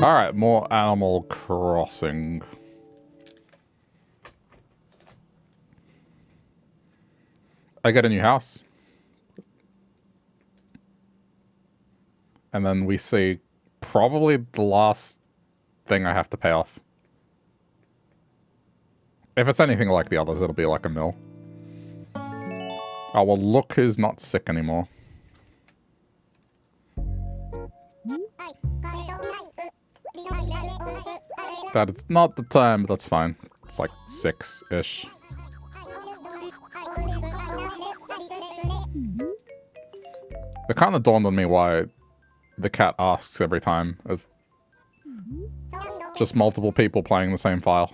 Alright, more Animal Crossing. I get a new house. And then we see probably the last thing I have to pay off. If it's anything like the others, it'll be like a mill. Oh, well, look who's not sick anymore. That is not the time, but that's fine. It's like 6-ish. It kind of dawned on me why the cat asks every time. It's just multiple people playing the same file.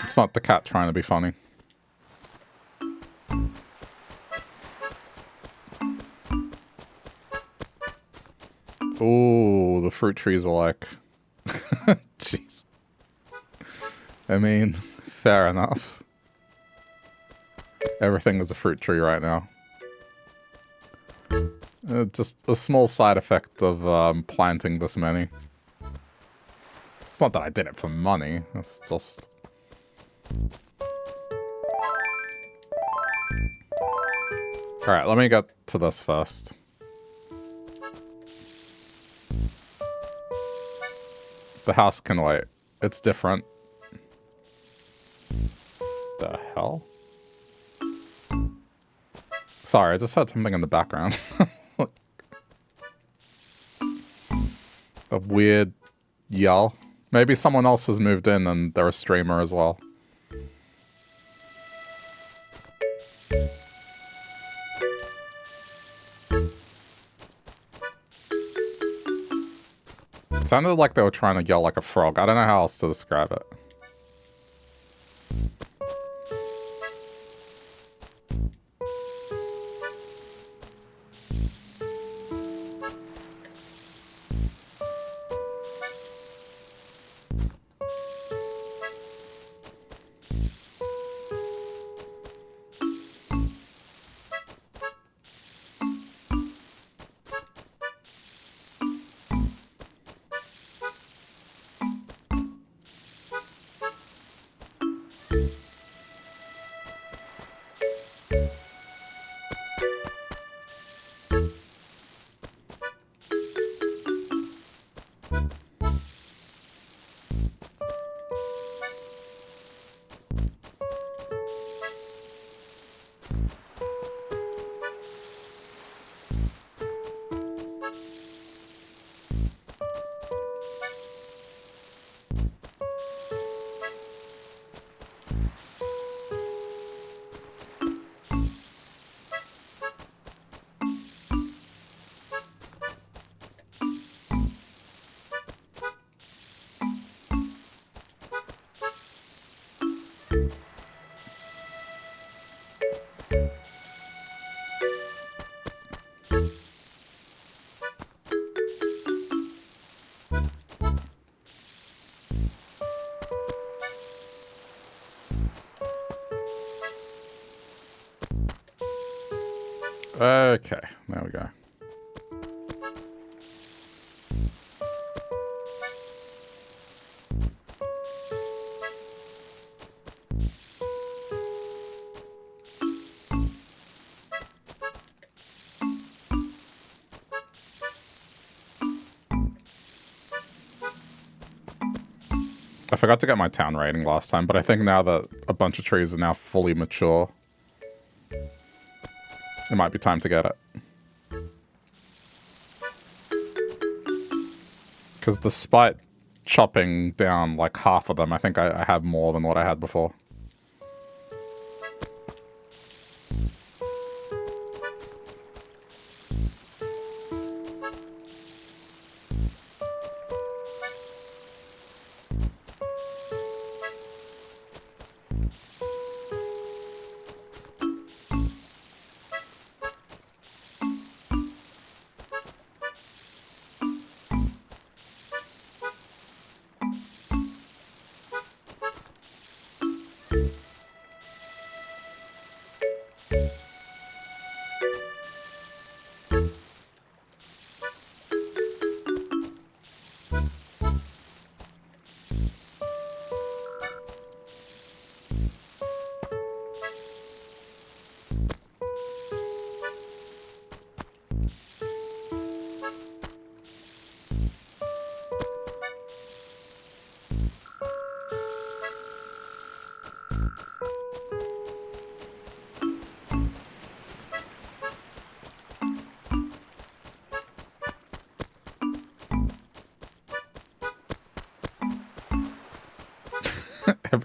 It's not the cat trying to be funny. Ooh, the fruit trees are like... Jeez. I mean, fair enough. Everything is a fruit tree right now. Just a small side effect of planting this many. It's not that I did it for money, it's just... Alright, let me get to this first. The house can wait. It's different. The hell? Sorry, I just heard something in the background. A weird yell. Maybe someone else has moved in and they're a streamer as well. It sounded like they were trying to yell like a frog. I don't know how else to describe it. Okay, there we go. I forgot to get my town rating last time, but I think now that a bunch of trees are now fully mature, it might be time to get it. Because despite chopping down like half of them, I think I have more than what I had before.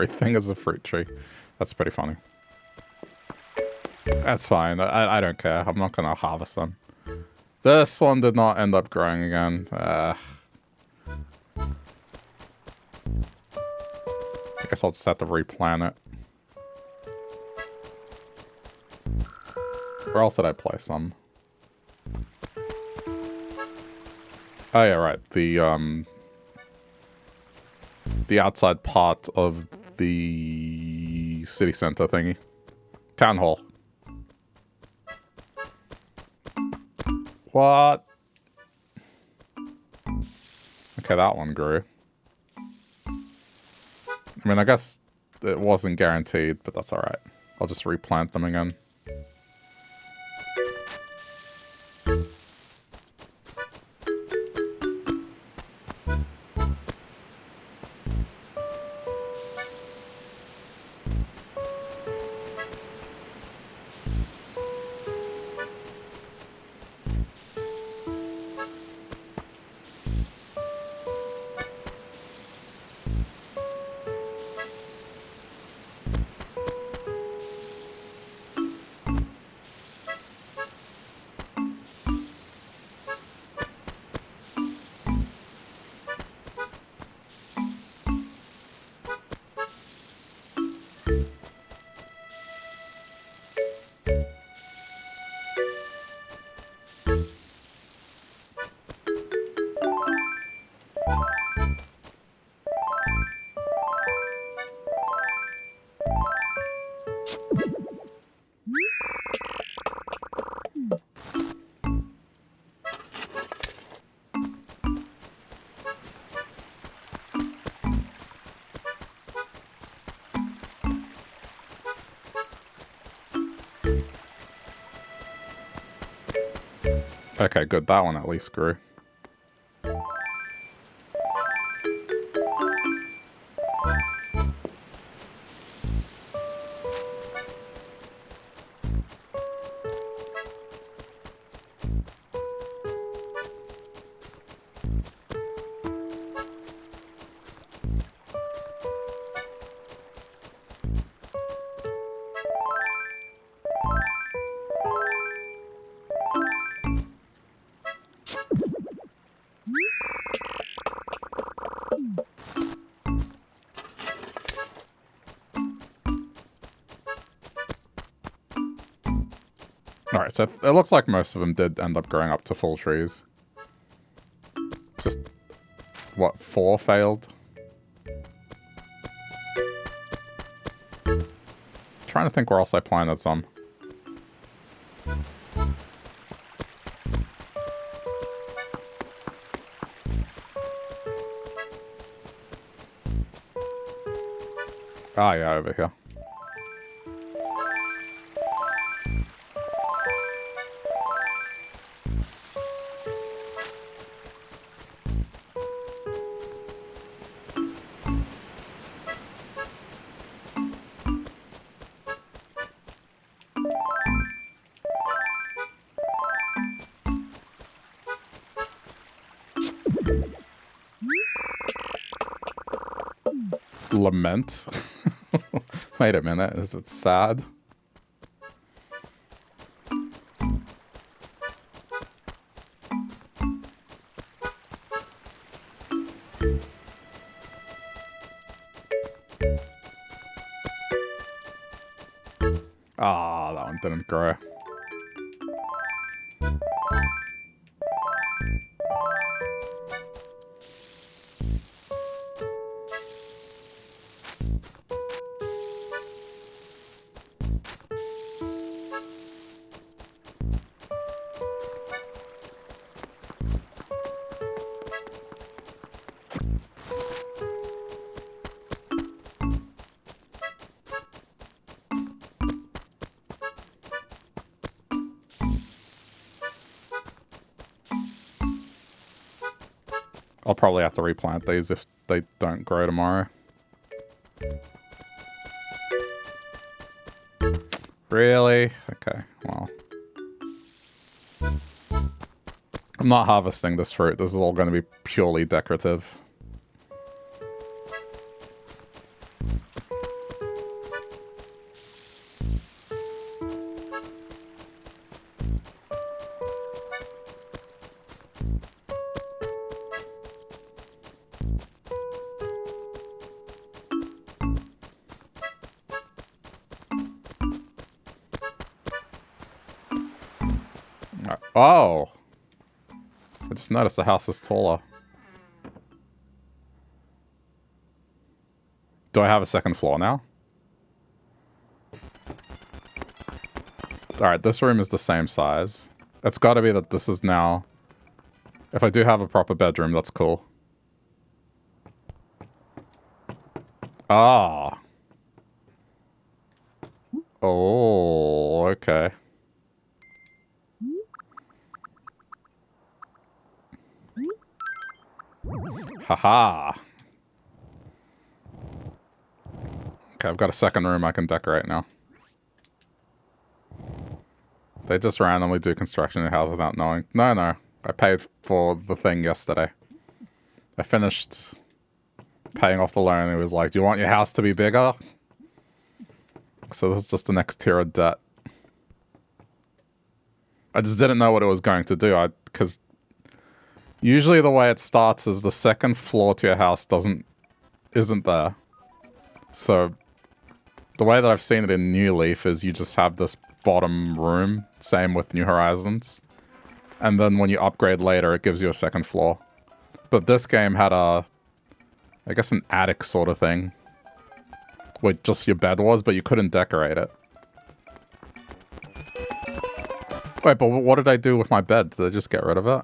everything is a fruit tree. That's pretty funny. That's fine. I don't care. I'm not gonna harvest them. This one did not end up growing again. I guess I'll just have to replant it. Where else did I place them? Oh yeah, right. The outside part of the city center thingy. Town hall. What? Okay, that one grew. I mean, I guess it wasn't guaranteed, but that's alright. I'll just replant them again. Okay, good. That one at least grew. Alright, so it looks like most of them did end up growing up to full trees. Just, what, 4 failed? Trying to think where else I planted some. Ah, yeah, over here. Lament? Wait a minute, is it sad? Ah, that one didn't grow. I'll probably have to replant these if they don't grow tomorrow. Really? Okay, well. I'm not harvesting this fruit. This is all going to be purely decorative. Oh! I just noticed the house is taller. Do I have a second floor now? Alright, this room is the same size. It's gotta be that this is now... If I do have a proper bedroom, that's cool. Ah. Oh, okay. Haha. Okay, I've got a second room I can decorate now. They just randomly do construction in the house without knowing. No, no. I paid for the thing yesterday. I finished paying off the loan and it was like, do you want your house to be bigger? So this is just the next tier of debt. I just didn't know what it was going to do. Because usually the way it starts is the second floor to your house isn't there. So the way that I've seen it in New Leaf is you just have this bottom room. Same with New Horizons. And then when you upgrade later, it gives you a second floor. But this game had I guess an attic sort of thing. Where just your bed was, but you couldn't decorate it. Wait, but what did I do with my bed? Did I just get rid of it?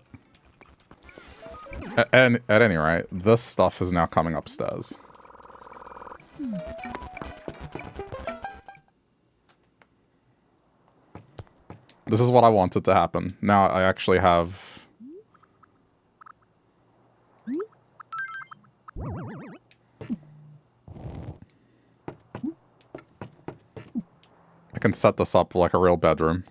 At any rate, this stuff is now coming upstairs. This is what I wanted to happen. Now I actually have... I can set this up like a real bedroom.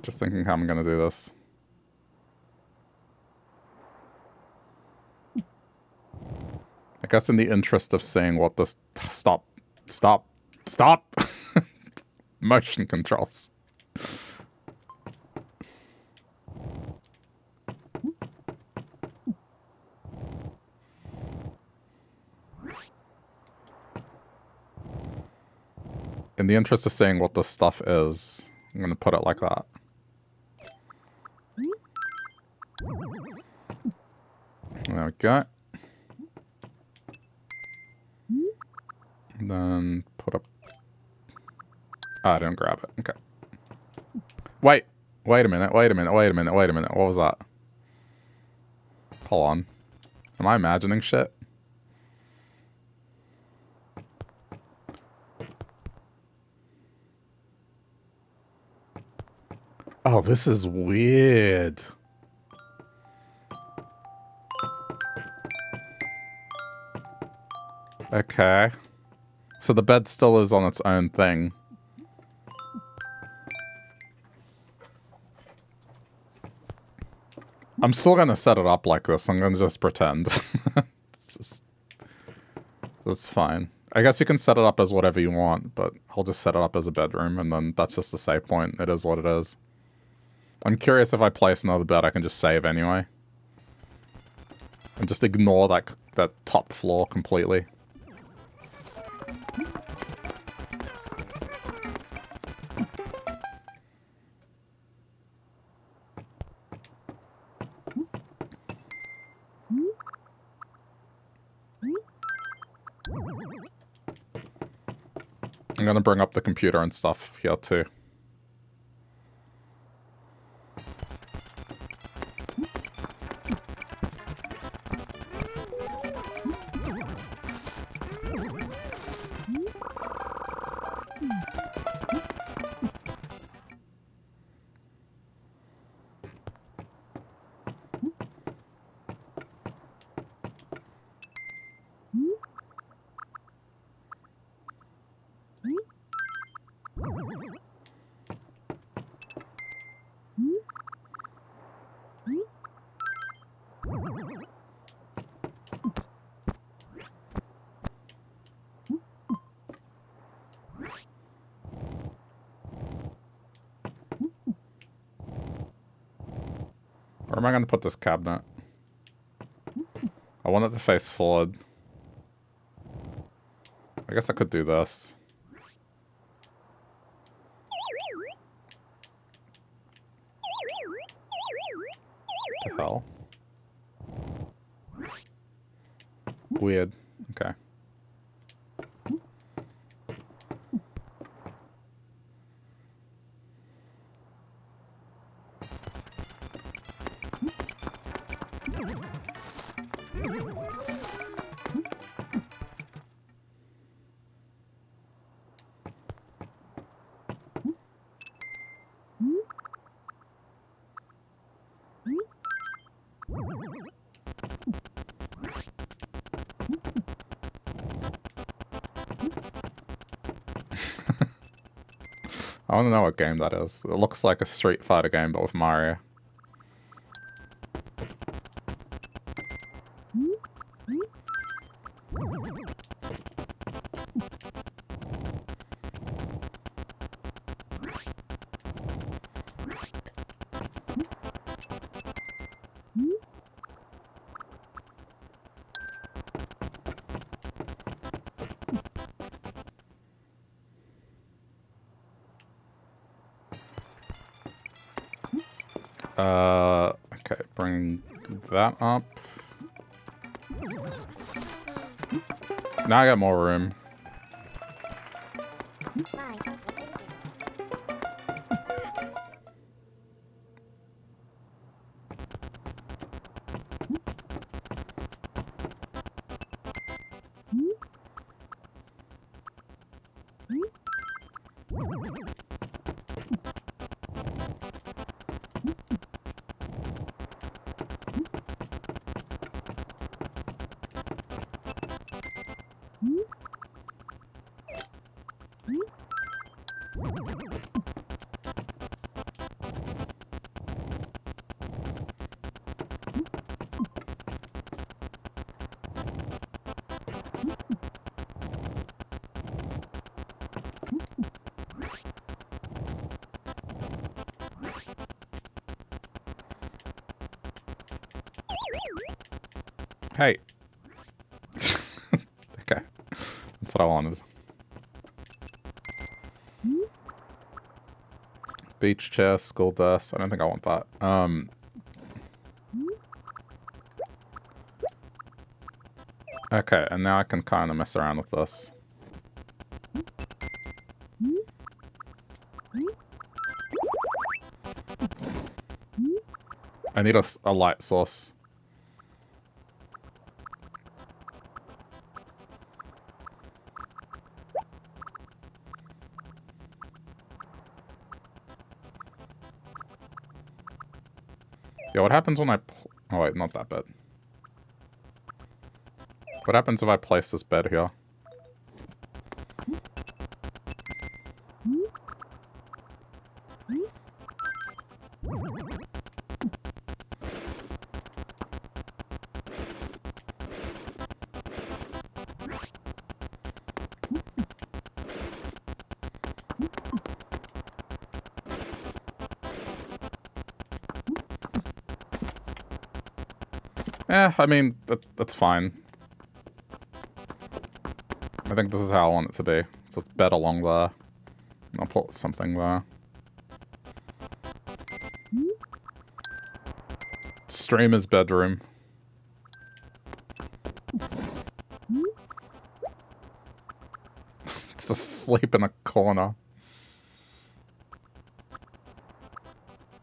Just thinking how I'm gonna do this. I guess in the interest of seeing what this... Stop. Motion controls. In the interest of seeing what this stuff is, I'm gonna put it like that. There we go. And then put up... Oh, I didn't grab it. Okay. Wait a minute. What was that? Hold on. Am I imagining shit? Oh, this is weird. Okay. So the bed still is on its own thing. I'm still gonna set it up like this. I'm gonna just pretend. That's fine. I guess you can set it up as whatever you want, but I'll just set it up as a bedroom, and then that's just the save point. It is what it is. I'm curious if I place another bed, I can just save anyway. And just ignore that top floor completely. I'm gonna bring up the computer and stuff here too. Where am I going to put this cabinet? I want it to face forward. I guess I could do this. What the hell? Weird. Okay. I want to know what game that is. It looks like a Street Fighter game, but with Mario. Okay, bring that up. Now I got more room. Hey. Okay. That's what I wanted. Beach chair, school desk. I don't think I want that. Okay, and now I can kind of mess around with this. I need a light source. Yeah, what happens when I... Oh, wait, not that bed. What happens if I place this bed here? I mean, that's fine. I think this is how I want it to be. So it's bed along there. I'll put something there. Streamer's bedroom. Just sleep in a corner.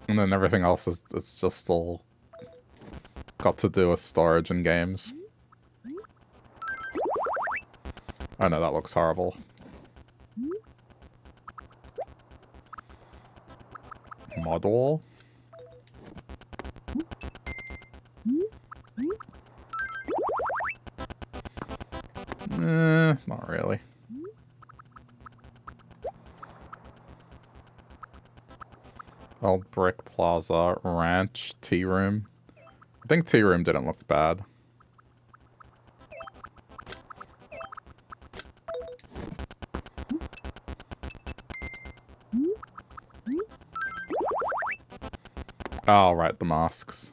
And then everything else is it's just all got to do with storage and games. Oh no, that looks horrible. Mod wall? Not really. Old brick plaza, ranch, tea room. I think tea room didn't look bad. Oh, right, the masks.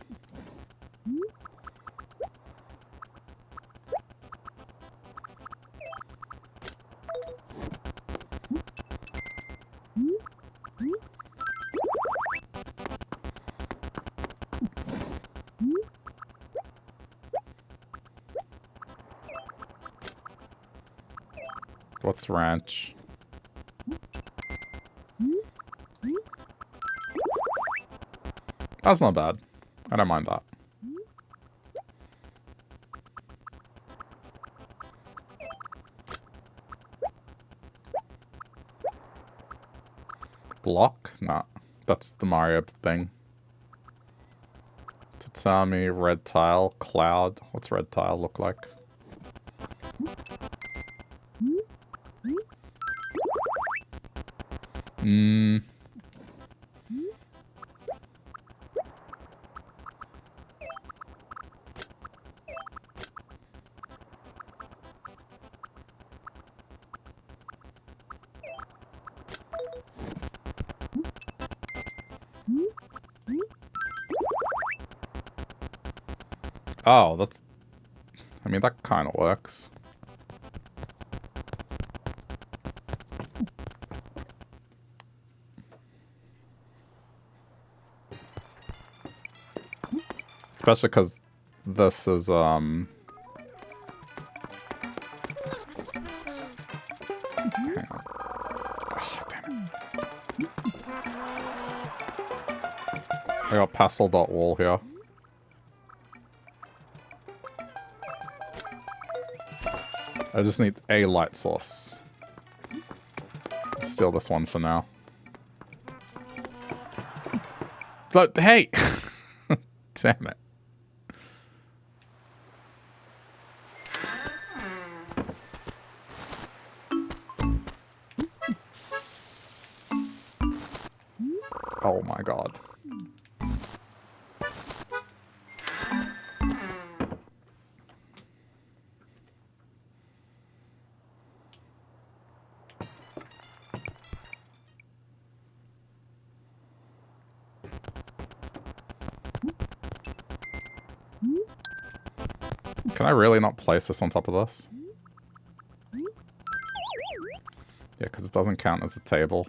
What's ranch? That's not bad. I don't mind that. Block? Nah. That's the Mario thing. Tatami, red tile, cloud. What's red tile look like? Oh, that's... I mean, that kind of works. Especially because this is, Oh, damn it. I got pastel.wall here. I just need a light source. Steal this one for now. But, hey! Damn it. Oh my god. Can I really not place this on top of this? Yeah, because it doesn't count as a table.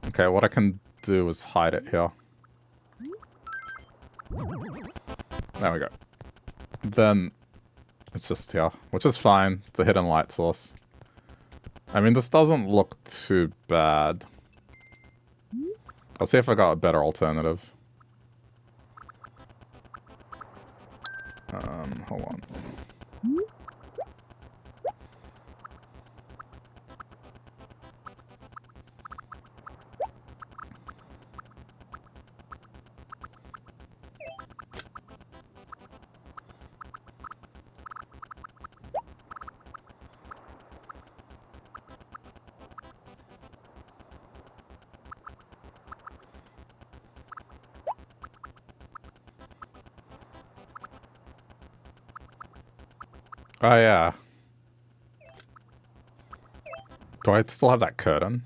Okay, what I can do is hide it here. There we go. Then it's just here, which is fine. It's a hidden light source. I mean, this doesn't look too bad. I'll see if I got a better alternative. Hold on. Oh, yeah. Do I still have that curtain?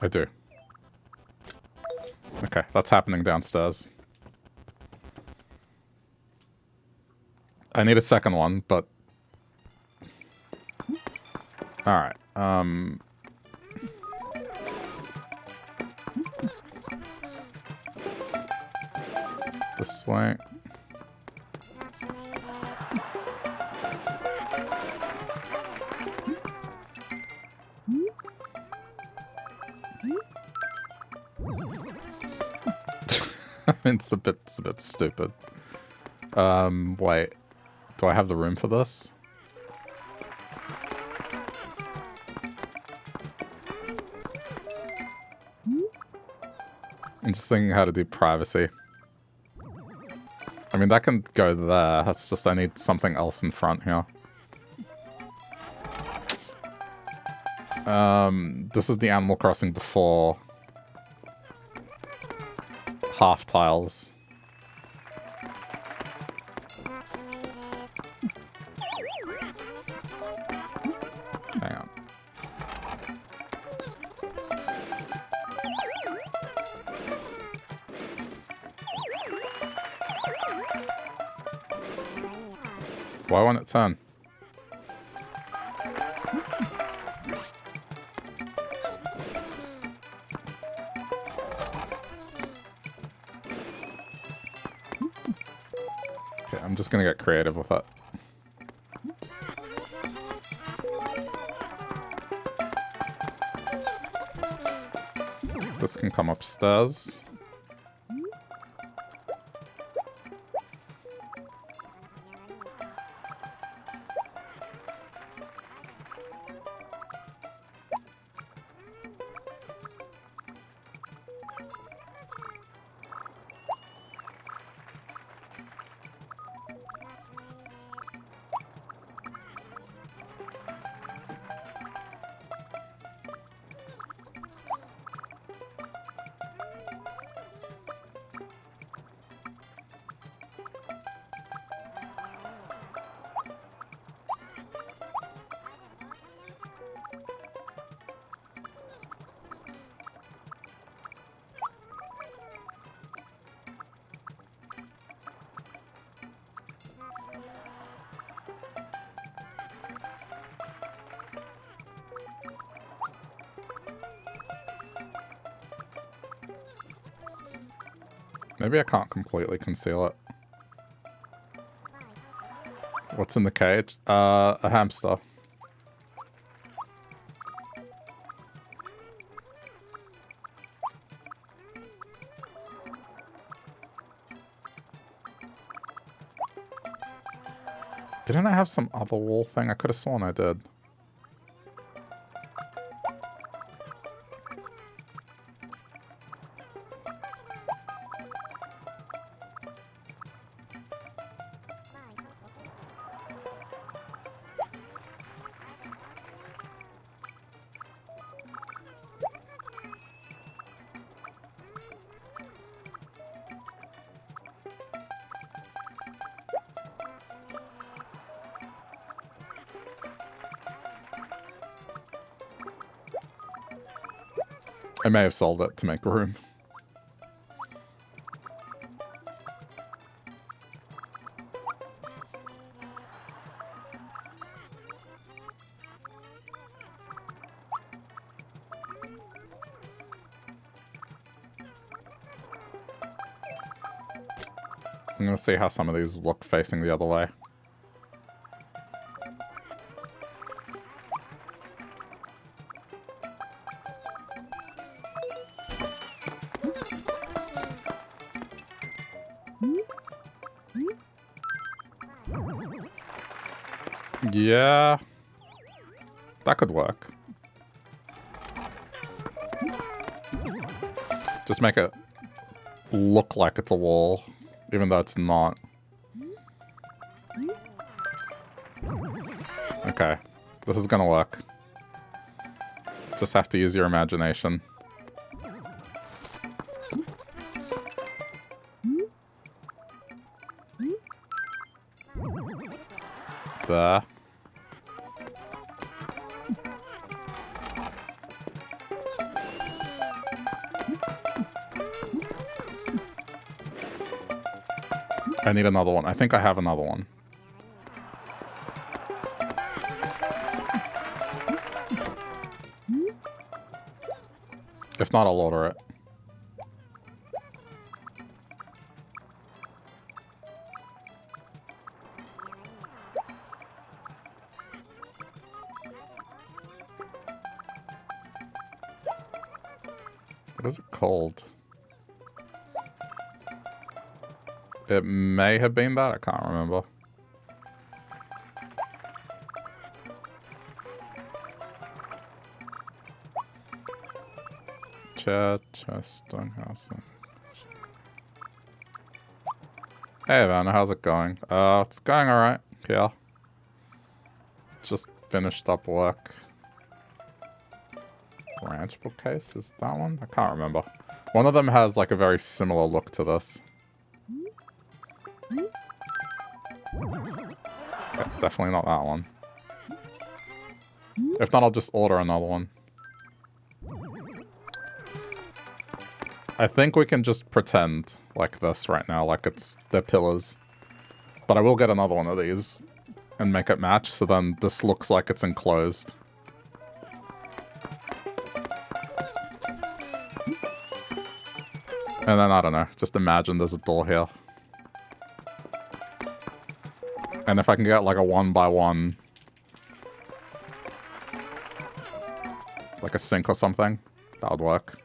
I do. Okay, that's happening downstairs. I need a second one, but... Alright, this way. It's a bit stupid. Wait. Do I have the room for this? I'm just thinking how to do privacy. I mean, that can go there. That's just I need something else in front here. This is the Animal Crossing before half tiles. Hang on. Why won't it turn? Okay, I'm just gonna get creative with it. This can come upstairs. Maybe I can't completely conceal it. What's in the cage? A hamster. Didn't I have some other wall thing? I could have sworn I did. I may have sold it to make room. I'm gonna see how some of these look facing the other way. Yeah, that could work. Just make it look like it's a wall, even though it's not. Okay, this is gonna work. Just have to use your imagination. There. I need another one. I think I have another one. If not, I'll order it. What is it called? It may have been that. I can't remember. Chest, stonehouse. Hey, Vanna, how's it going? It's going alright. Yeah. Just finished up work. Branch bookcase? Is it that one? I can't remember. One of them has like a very similar look to this. That's definitely not that one. If not, I'll just order another one. I think we can just pretend like this right now, like it's the pillars. But I will get another one of these and make it match, so then this looks like it's enclosed. And then, I don't know, just imagine there's a door here. And if I can get like a 1x1, like a sink or something, that would work.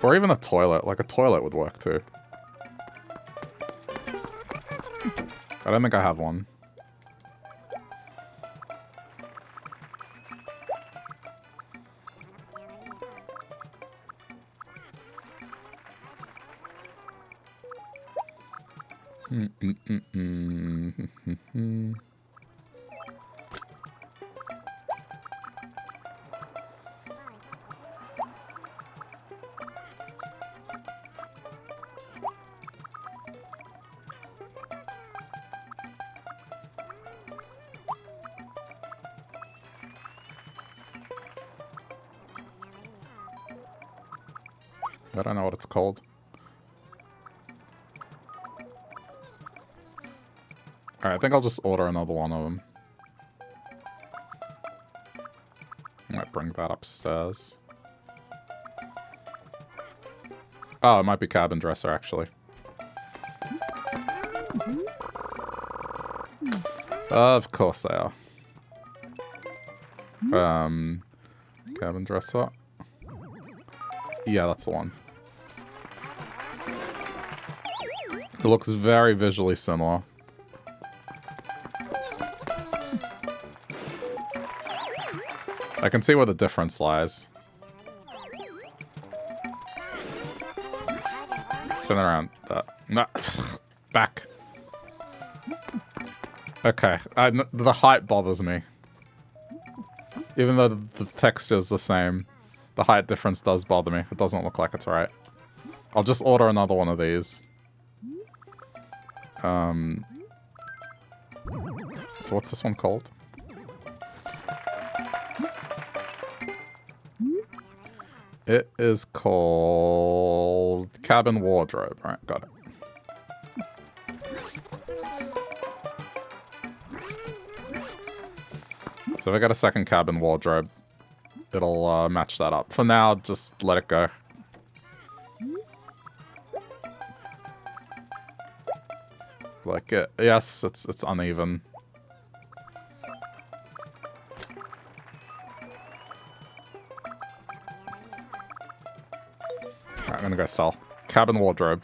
Or even a toilet. Like a toilet would work too. I don't think I have one. I don't know what it's called. Alright, I think I'll just order another one of them. I might bring that upstairs. Oh, it might be cabin dresser, actually. Of course they are. Cabin dresser. Yeah, that's the one. It looks very visually similar. I can see where the difference lies. Turn around. No, back. Okay, the height bothers me. Even though the texture's the same, the height difference does bother me. It doesn't look like it's right. I'll just order another one of these. So what's this one called? It is called Cabin Wardrobe. Alright, got it. So if I got a second cabin wardrobe, it'll match that up. For now, just let it go. Like, yes, it's uneven. Alright, I'm gonna go sell. Cabin wardrobe.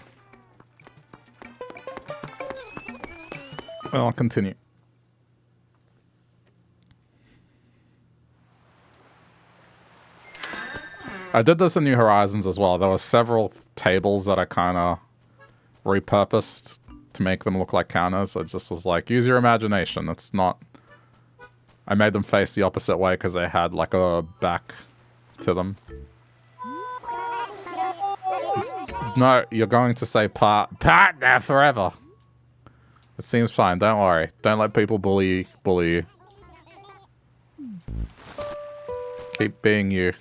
Well, I'll continue. I did this in New Horizons as well. There were several tables that I kind of repurposed to make them look like counters. It just was like, use your imagination. It's not... I made them face the opposite way because they had like a back to them. No, you're going to say partner forever. It seems fine. Don't worry. Don't let people bully you. Keep being you.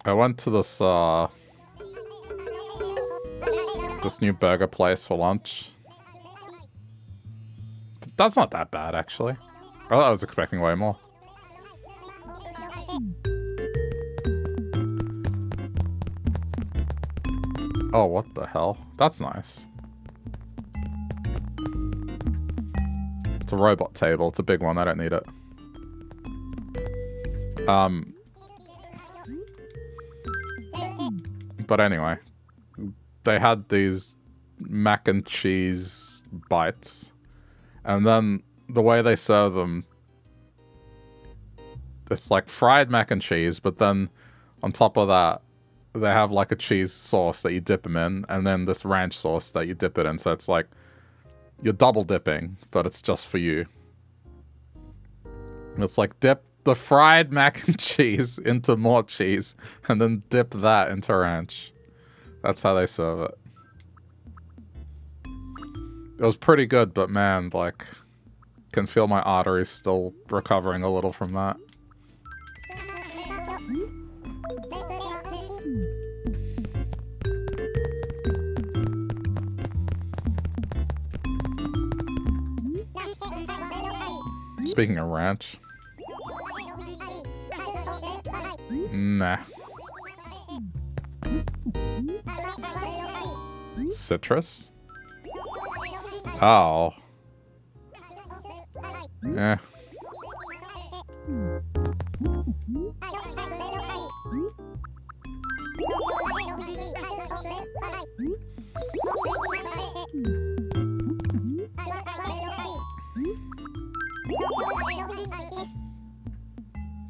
I went to this, this new burger place for lunch. That's not that bad, actually. I was expecting way more. Oh, what the hell? That's nice. It's a robot table. It's a big one. I don't need it. But anyway, they had these mac and cheese bites, and then the way they serve them, it's like fried mac and cheese, but then on top of that, they have like a cheese sauce that you dip them in, and then this ranch sauce that you dip it in. So it's like you're double dipping, but it's just for you. It's like dip the fried mac and cheese into more cheese, and then dip that into ranch. That's how they serve it. It was pretty good, but man, like, can feel my arteries still recovering a little from that. Speaking of ranch. Nah. Citrus? Oh. Eh.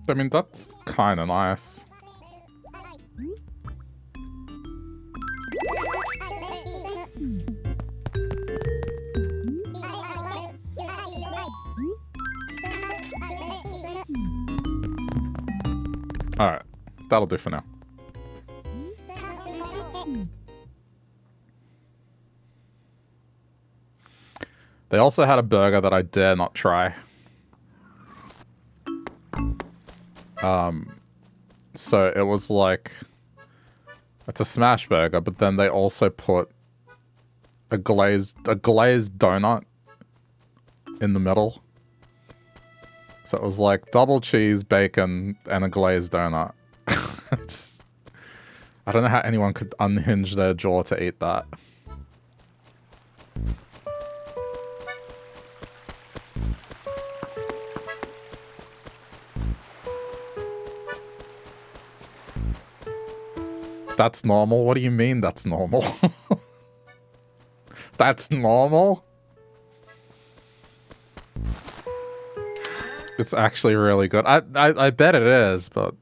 I mean, that's kind of nice. Alright, that'll do for now. They also had a burger that I dare not try. So it was like, it's a smash burger, but then they also put a glazed donut in the middle. So it was like double cheese, bacon, and a glazed donut. Just, I don't know how anyone could unhinge their jaw to eat that. That's normal? What do you mean that's normal? That's normal? It's actually really good. I bet it is, but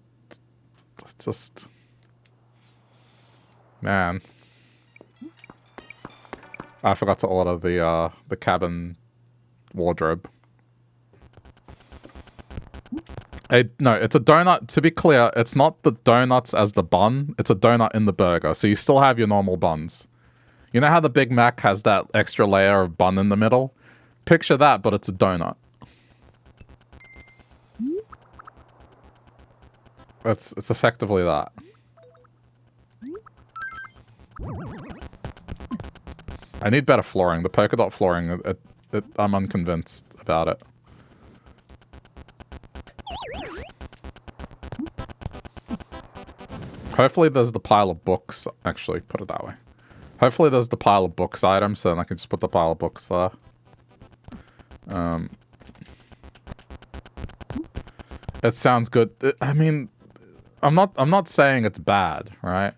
just, man. I forgot to order the cabin wardrobe. No, it's a donut. To be clear, it's not the donuts as the bun. It's a donut in the burger. So you still have your normal buns. You know how the Big Mac has that extra layer of bun in the middle? Picture that, but it's a donut. It's effectively that. I need better flooring. The polka dot flooring, I'm unconvinced about it. Hopefully there's the pile of books. Actually, put it that way. Hopefully there's the pile of books items, so then I can just put the pile of books there. It sounds good. I mean, I'm not saying it's bad, right?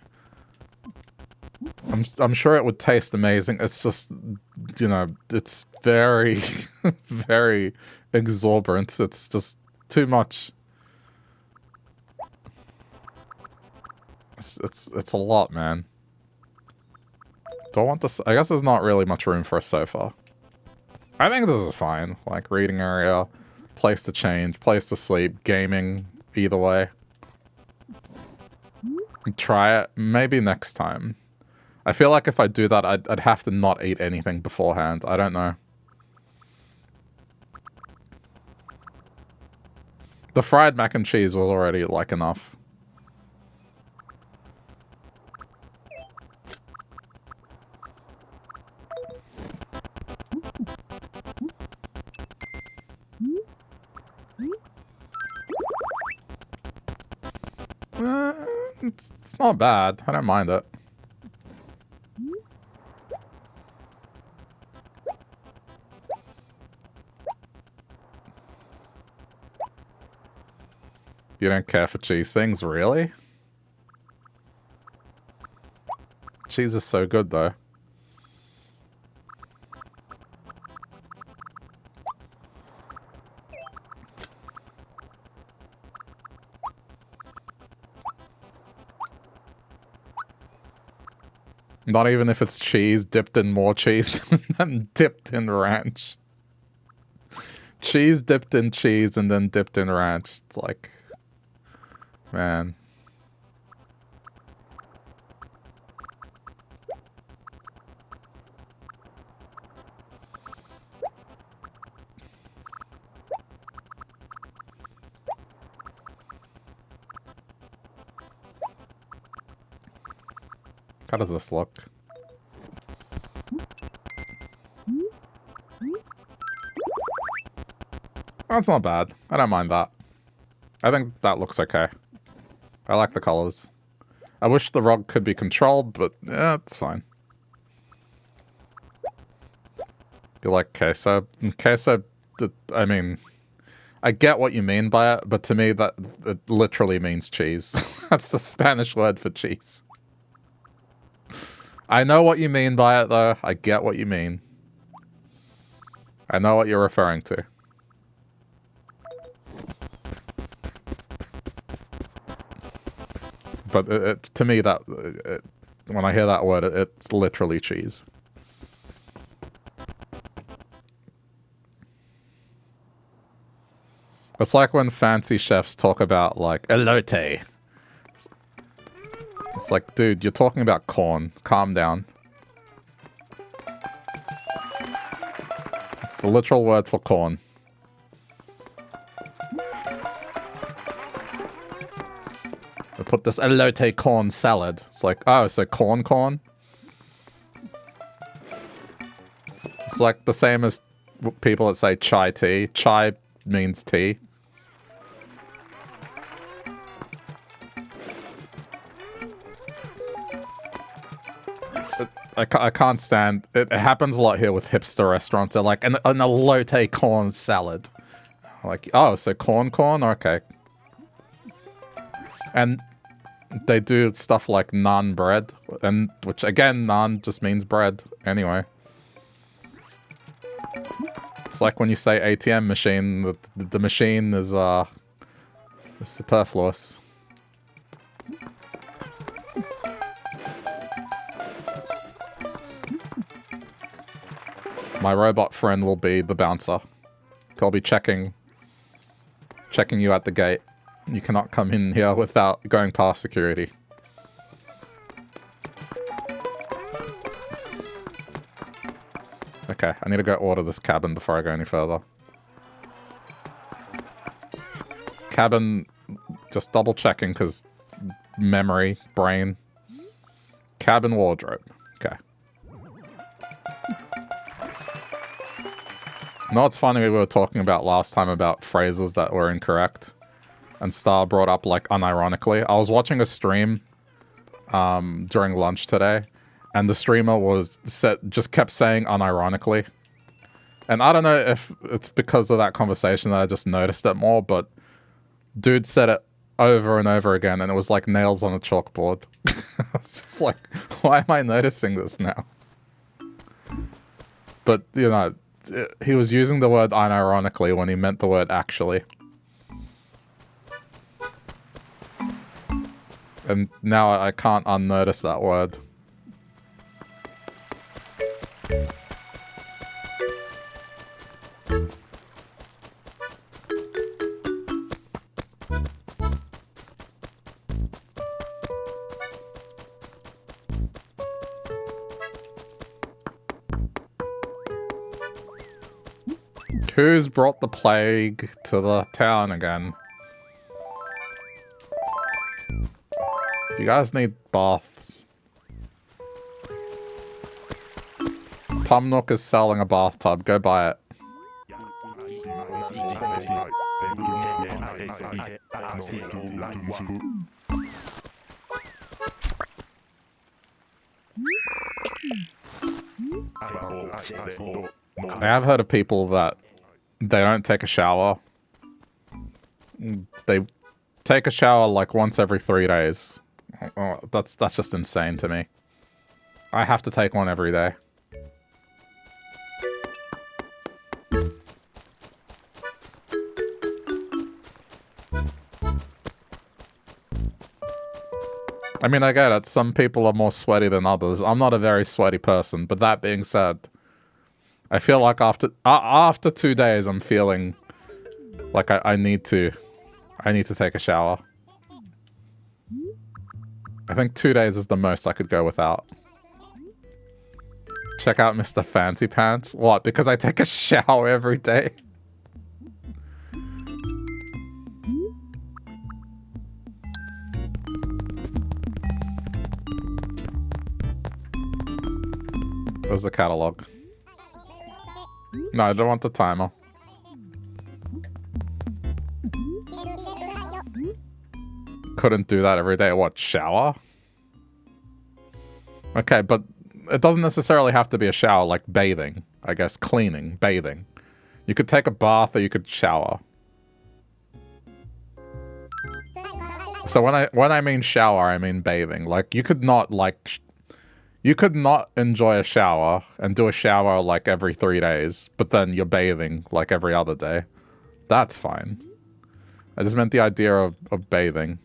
I'm sure it would taste amazing. It's just, you know, it's very, very exorbitant. It's just too much. It's a lot, man. Do I want this? I guess there's not really much room for a sofa. I think this is fine. Like, reading area, place to change, place to sleep, gaming, either way. Try it. Maybe next time. I feel like if I do that, I'd have to not eat anything beforehand. I don't know. The fried mac and cheese was already, like, enough. It's not bad. I don't mind it. You don't care for cheese things, really? Cheese is so good, though. Not even if it's cheese dipped in more cheese and dipped in ranch. Cheese dipped in cheese and then dipped in ranch. It's like, man. How does this look? That's not bad. I don't mind that. I think that looks okay. I like the colors. I wish the rug could be controlled, but yeah, it's fine. You like queso? Queso, I mean, I get what you mean by it, but to me that it literally means cheese. That's the Spanish word for cheese. I know what you mean by it, though. I get what you mean. I know what you're referring to. But to me, that when I hear that word, it's literally cheese. It's like when fancy chefs talk about, like, elote. It's like, dude, you're talking about corn. Calm down. It's the literal word for corn. I put this elote corn salad. It's like, oh, so corn? It's like the same as people that say chai tea. Chai means tea. I can't stand it. It happens a lot here with hipster restaurants. They're like an elote corn salad. Like, oh, so corn? Okay. And they do stuff like naan bread, and which again, naan just means bread anyway. It's like when you say ATM machine, the machine is superfluous. My robot friend will be the bouncer. He'll be checking you at the gate. You cannot come in here without going past security. Okay, I need to go order this cabin before I go any further. Cabin, just double checking because memory, brain. Cabin wardrobe. Okay. No, it's funny we were talking about last time about phrases that were incorrect. And Star brought up, like, unironically. I was watching a stream during lunch today, and the streamer just kept saying unironically. And I don't know if it's because of that conversation that I just noticed it more, but dude said it over and over again, and it was like nails on a chalkboard. I was just like, why am I noticing this now? But, you know, he was using the word unironically when he meant the word actually. And now I can't unnotice that word. Who's brought the plague to the town again? You guys need baths. Tom Nook is selling a bathtub. Go buy it. I have heard of people that they don't take a shower. They take a shower like once every 3 days. Oh, that's just insane to me. I have to take one every day. I mean, I get it. Some people are more sweaty than others. I'm not a very sweaty person, but that being said, I feel like after 2 days, I'm feeling like I need to take a shower. I think 2 days is the most I could go without. Check out Mr. Fancy Pants. What? Because I take a shower every day? Where's the catalog? No, I don't want the timer. Couldn't do that every day. What, shower? Okay, but it doesn't necessarily have to be a shower, like bathing. I guess cleaning, bathing. You could take a bath or you could shower. So when I mean shower, I mean bathing. Like, you could not enjoy a shower and do a shower like every 3 days, but then you're bathing like every other day. That's fine. I just meant the idea of bathing.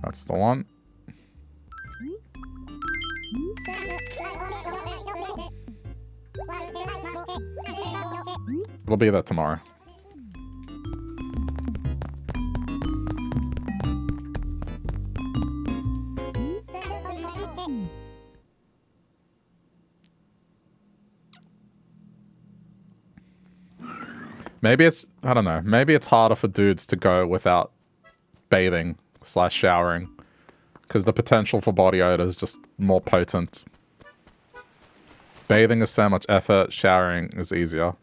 That's the one. It'll be there tomorrow. Maybe it's, I don't know, maybe it's harder for dudes to go without bathing / showering because the potential for body odor is just more potent. Bathing is so much effort, showering is easier.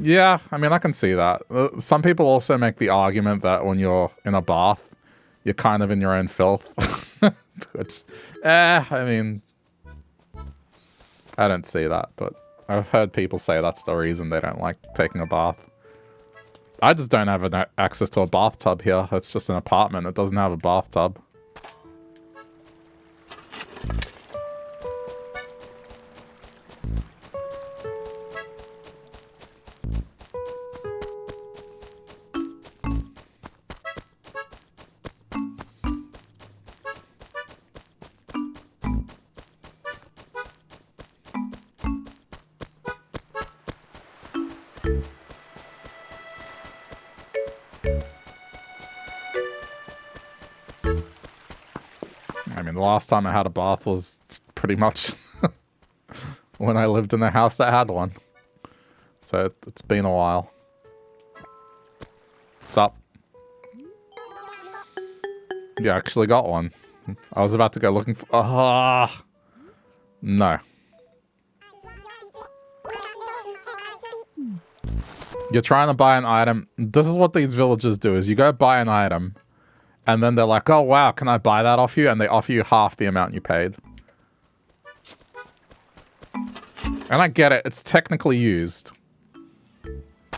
Yeah, I mean, I can see that. Some people also make the argument that when you're in a bath, you're kind of in your own filth. Which, I mean, I don't see that, but I've heard people say that's the reason they don't like taking a bath. I just don't have access to a bathtub here. It's just an apartment. It doesn't have a bathtub. I mean, the last time I had a bath was pretty much when I lived in a house that had one. So it's been a while. What's up? You actually got one. I was about to go looking for... no. You're trying to buy an item. This is what these villagers do, is you go buy an item, and then they're like, oh, wow, can I buy that off you? And they offer you half the amount you paid. And I get it. It's technically used.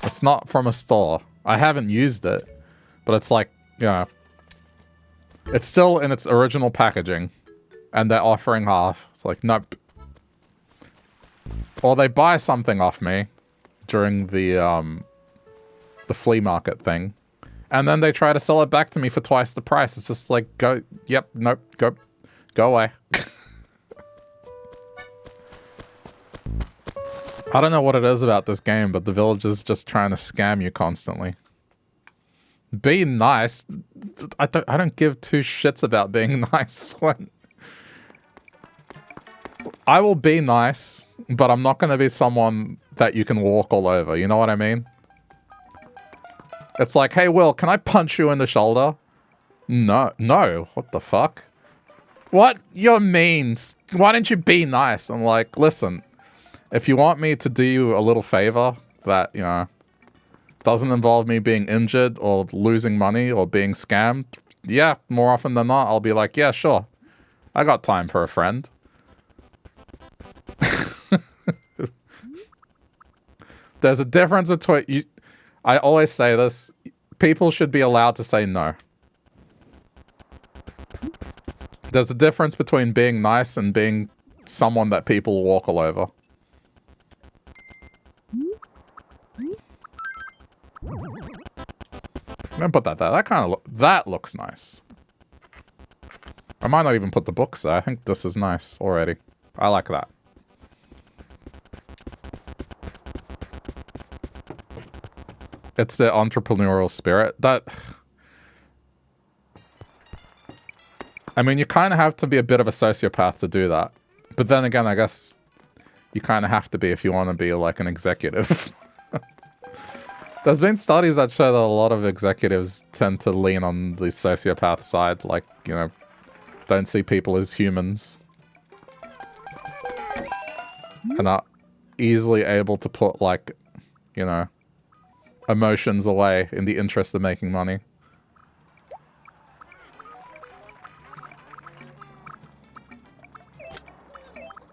It's not from a store. I haven't used it. But it's like, you know, it's still in its original packaging. And they're offering half. It's like, nope. Or they buy something off me during the flea market thing. And then they try to sell it back to me for twice the price. It's just like, go, yep, nope, go away. I don't know what it is about this game, but the villagers just trying to scam you constantly. Be nice. I don't give two shits about being nice. When I will be nice, but I'm not going to be someone that you can walk all over. You know what I mean? It's like, hey, Will, can I punch you in the shoulder? No. What the fuck? What? You're mean. Why don't you be nice? I'm like, listen, if you want me to do you a little favor that, you know, doesn't involve me being injured or losing money or being scammed, yeah, more often than not, I'll be like, yeah, sure. I got time for a friend. There's a difference between you. I always say this, people should be allowed to say no. There's a difference between being nice and being someone that people walk all over. I'm gonna put that there. That looks nice. I might not even put the books there. I think this is nice already. I like that. It's the entrepreneurial spirit. I mean, you kind of have to be a bit of a sociopath to do that. But then again, I guess you kind of have to be if you want to be like an executive. There's been studies that show that a lot of executives tend to lean on the sociopath side. Like, you know, don't see people as humans. And are easily able to put, like, you know, emotions away in the interest of making money.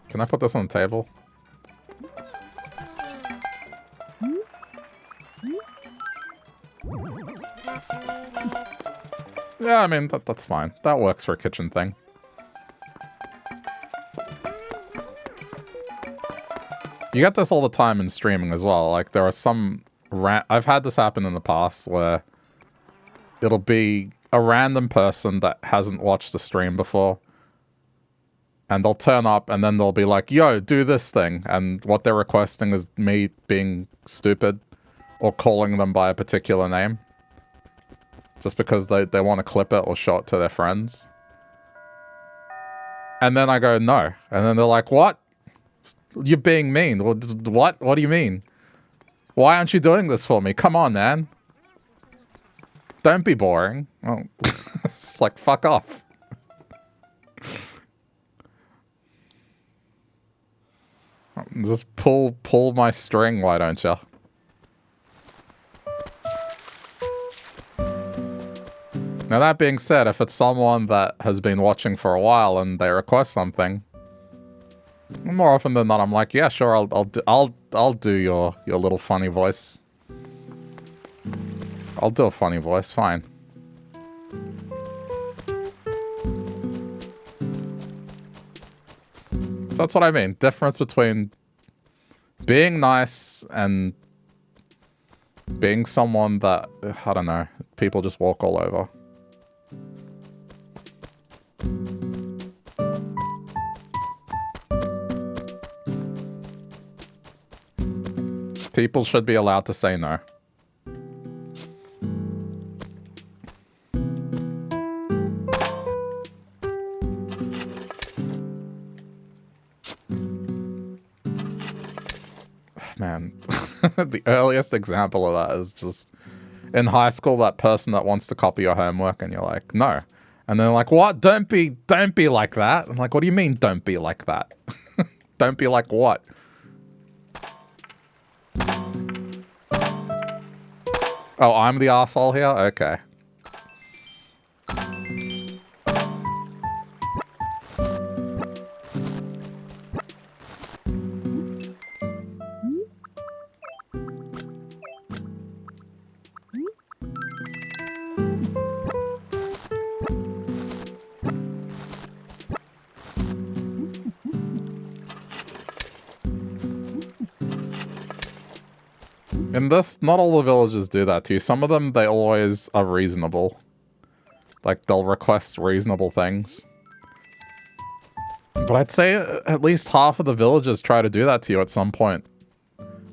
Can I put this on the table? Yeah, I mean, that's fine. That works for a kitchen thing. You get this all the time in streaming as well. Like, there are some... I've had this happen in the past where it'll be a random person that hasn't watched the stream before. And they'll turn up and then they'll be like, yo, do this thing. And what they're requesting is me being stupid or calling them by a particular name. Just because they want to clip it or show it to their friends. And then I go, no. And then they're like, what? You're being mean. What? What do you mean? Why aren't you doing this for me? Come on, man. Don't be boring. Oh. It's like, fuck off. Just pull my string, why don't you? Now that being said, if it's someone that has been watching for a while and they request something, more often than not, I'm like, yeah, sure, I'll do your little funny voice. I'll do a funny voice, fine. So that's what I mean. Difference between being nice and being someone that, I don't know, people just walk all over. People should be allowed to say no. Man, the earliest example of that is just in high school, that person that wants to copy your homework and you're like, no. And they're like, what? Don't be like that. I'm like, what do you mean don't be like that? Don't be like what? Oh, I'm the arsehole here? Okay. In this, not all the villagers do that to you. Some of them, they always are reasonable. Like, they'll request reasonable things. But I'd say at least half of the villagers try to do that to you at some point.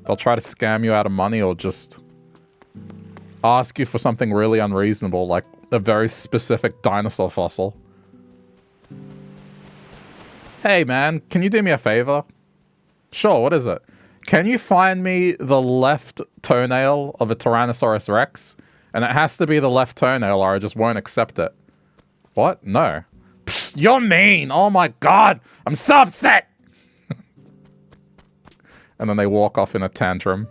They'll try to scam you out of money or just ask you for something really unreasonable, like a very specific dinosaur fossil. Hey man, can you do me a favor? Sure, what is it? Can you find me the left toenail of a Tyrannosaurus Rex? And it has to be the left toenail or I just won't accept it. What? No. Psst, you're mean! Oh my god! I'm so upset! And then they walk off in a tantrum.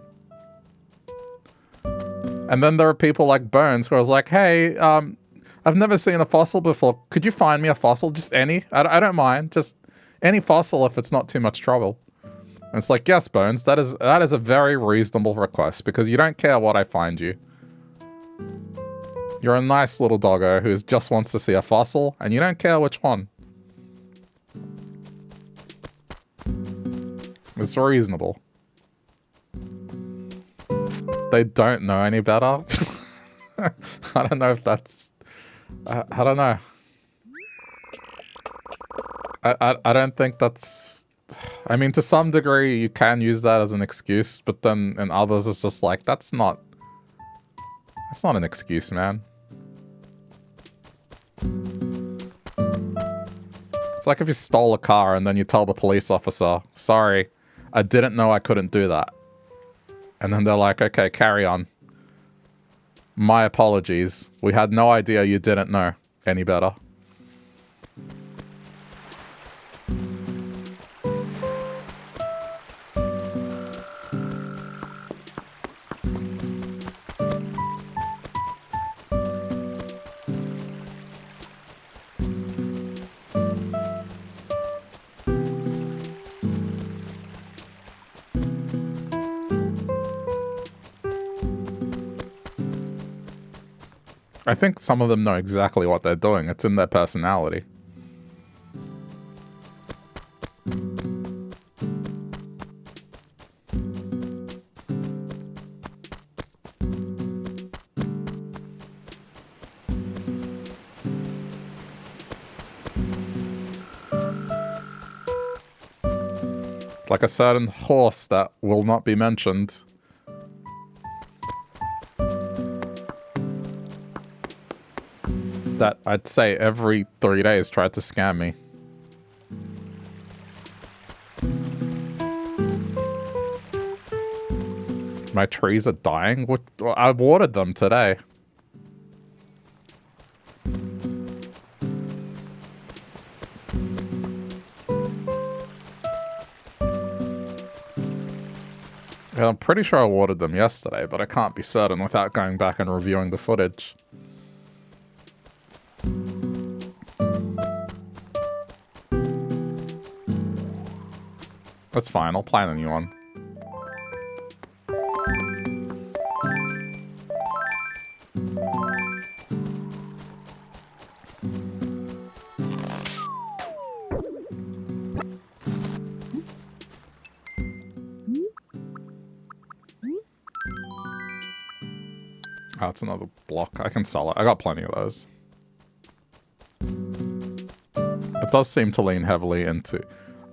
And then there are people like Bones who was like, hey, I've never seen a fossil before. Could you find me a fossil? Just any? I don't mind. Just any fossil if it's not too much trouble. And it's like, yes, Bones, that is a very reasonable request because you don't care what I find you. You're a nice little doggo who just wants to see a fossil and you don't care which one. It's reasonable. They don't know any better. I don't know if that's... I don't know. I don't think that's... I mean, to some degree, you can use that as an excuse, but then in others, it's just like, that's not an excuse, man. It's like if you stole a car and then you tell the police officer, sorry, I didn't know I couldn't do that. And then they're like, okay, carry on. My apologies. We had no idea you didn't know any better. I think some of them know exactly what they're doing. It's in their personality. Like a certain horse that will not be mentioned. That I'd say every 3 days tried to scam me. My trees are dying? What? I watered them today. Yeah, I'm pretty sure I watered them yesterday, but I can't be certain without going back and reviewing the footage. That's fine, I'll plant a new one. Oh, it's another block. I can sell it. I got plenty of those. It does seem to lean heavily into...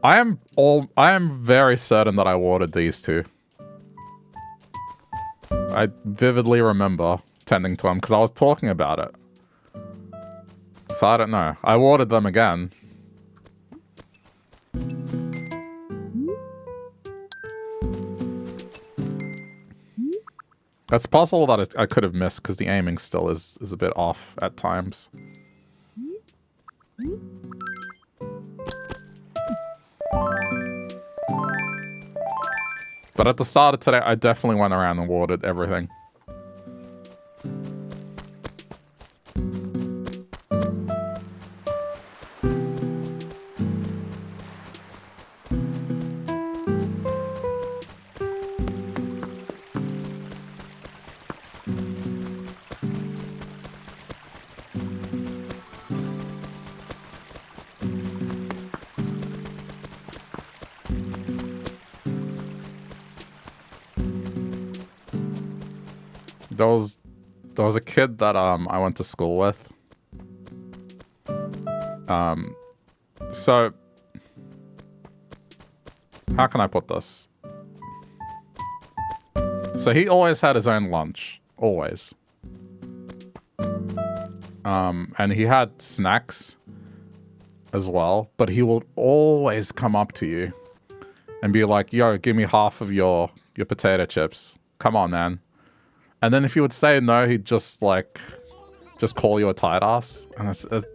I am very certain that I watered these two. I vividly remember tending to them because I was talking about it. So I don't know. I watered them again. It's possible that I could have missed because the aiming still is a bit off at times. But at the start of today, I definitely went around and watered everything. There was a kid that I went to school with. So how can I put this? So he always had his own lunch, always. And he had snacks as well, but he will always come up to you and be like, "Yo, give me half of your potato chips. Come on, man." And then if you would say no, he'd just call you a tight ass. And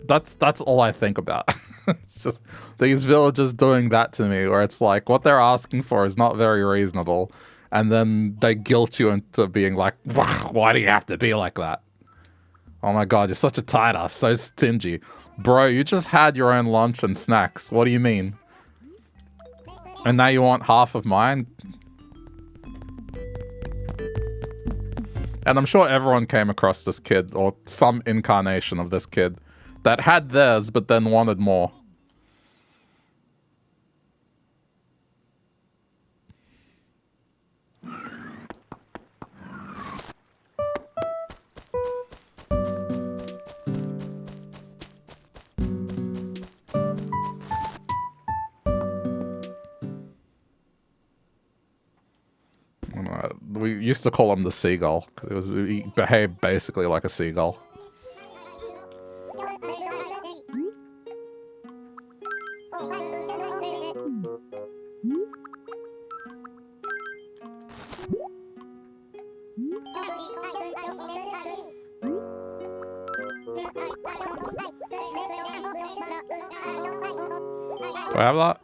that's all I think about. It's just these villagers doing that to me, where it's like what they're asking for is not very reasonable, and then they guilt you into being like, "Why do you have to be like that? Oh my god, you're such a tight ass, so stingy, bro. You just had your own lunch and snacks. What do you mean? And now you want half of mine?" And I'm sure everyone came across this kid, or some incarnation of this kid, that had theirs, but then wanted more. We used to call him the seagull, because he behaved basically like a seagull. Do I have that?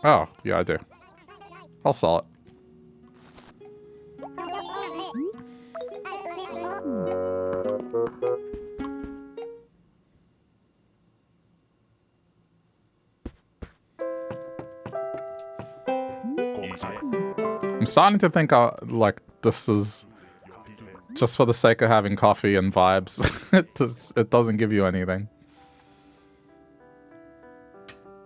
Oh, yeah, I do. I'll sell it. I'm starting to think, like, this is just for the sake of having coffee and vibes. It doesn't give you anything.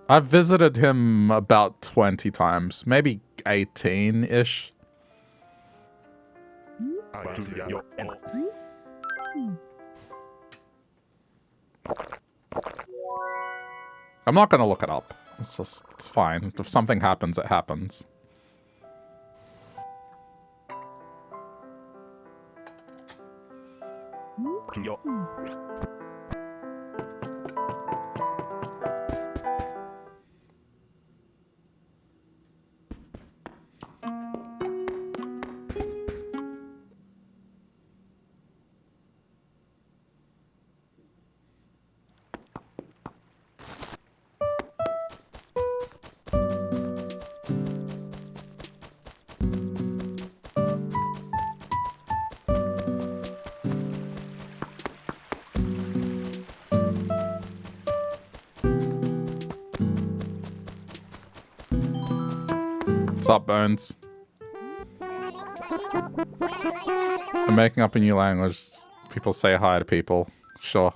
I've visited him about 20 times, maybe 18-ish. I'm not gonna look it up. It's fine. If something happens, it happens. What's up, Bones? I'm making up a new language. People say hi to people. Sure.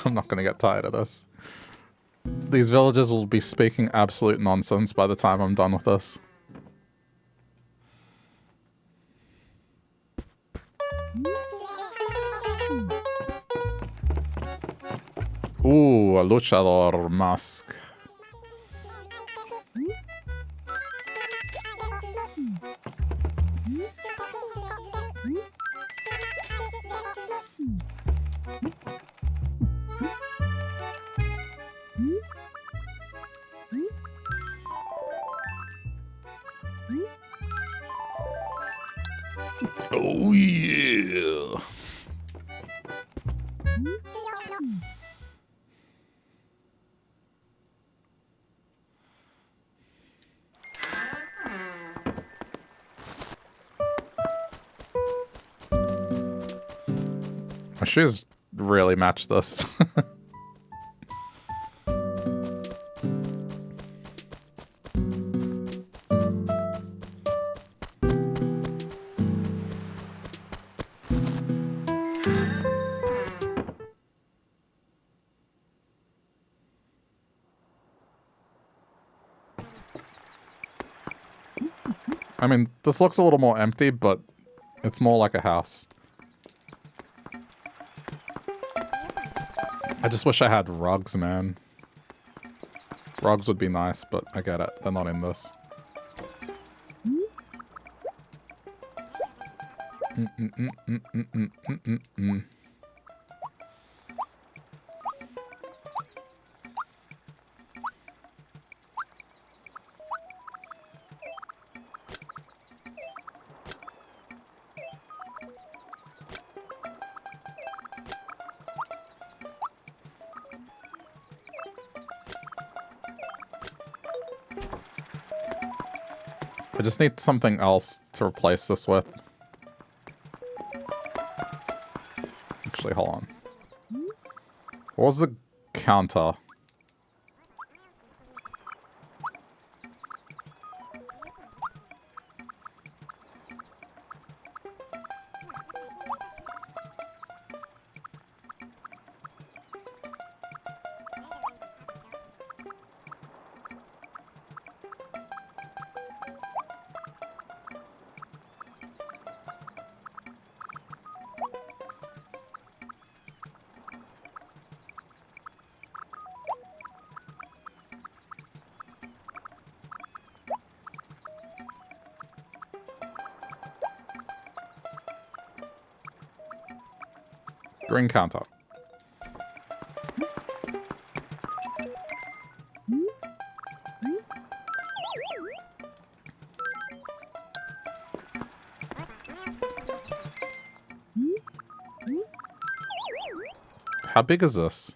I'm not gonna get tired of this. These villagers will be speaking absolute nonsense by the time I'm done with this. Ooh, a luchador mask. Oh yeah. My shoes really match this. I mean, this looks a little more empty, but it's more like a house. I just wish I had rugs, man. Rugs would be nice, but I get it. They're not in this. I just need something else to replace this with. Actually, hold on. What was the counter? Green counter. How big is this?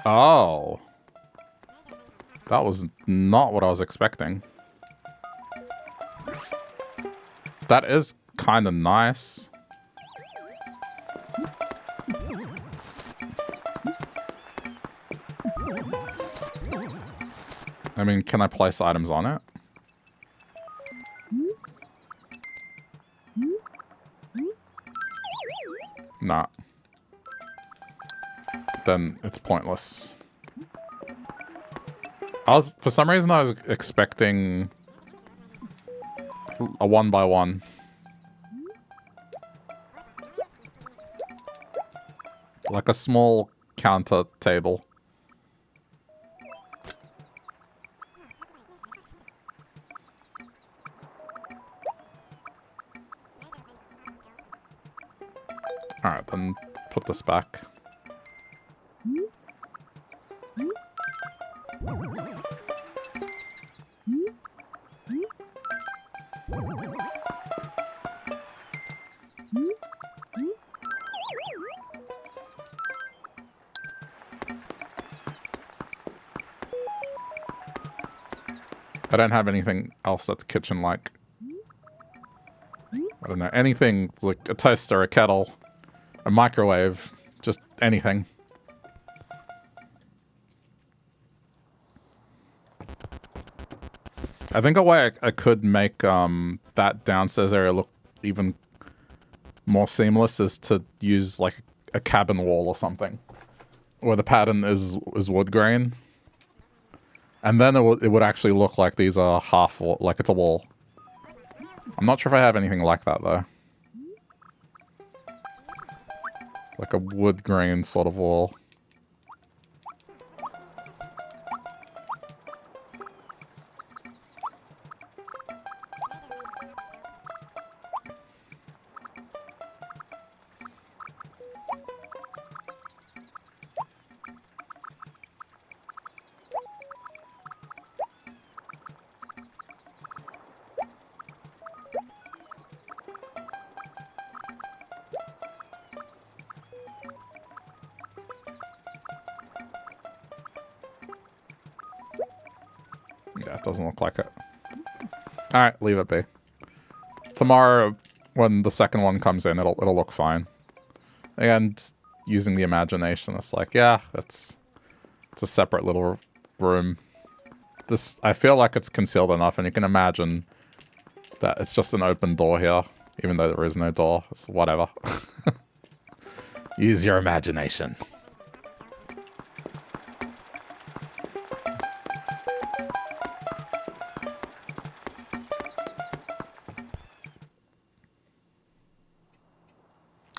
Oh. That was not what I was expecting. That is kind of nice. I mean, can I place items on it? Nah. Then it's pointless. For some reason I was expecting a 1x1. Like a small counter table. Alright, then put this back. I don't have anything else that's kitchen-like. I don't know, anything like a toaster, a kettle, a microwave, just anything. I think a way I could make that downstairs area look even more seamless is to use like a cabin wall or something, where the pattern is wood grain, and then it would actually look like these are half wall, like it's a wall. I'm not sure if I have anything like that though, like a wood grain sort of wall. Doesn't look like it. Alright, leave it be. Tomorrow, when the second one comes in, it'll look fine. Again, just using the imagination, it's like, yeah, it's a separate little room. This, I feel like it's concealed enough, and you can imagine that it's just an open door here, even though there is no door. It's whatever. Use your imagination.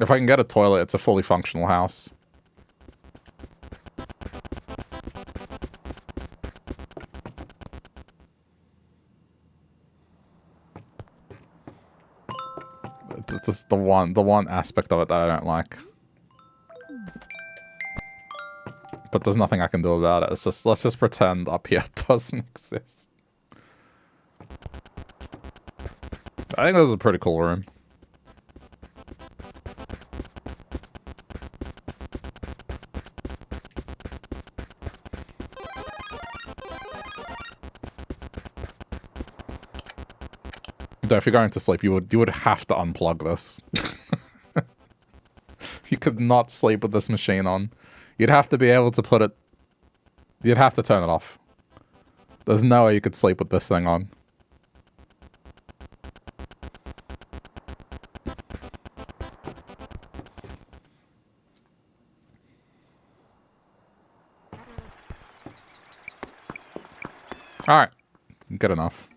If I can get a toilet, it's a fully functional house. It's just the one aspect of it that I don't like. But there's nothing I can do about it. It's just, let's just pretend up here doesn't exist. I think this is a pretty cool room. Though if you're going to sleep, you would have to unplug this. You could not sleep with this machine on. You'd have to be able to put it... You'd have to turn it off. There's no way you could sleep with this thing on. Alright. Good enough.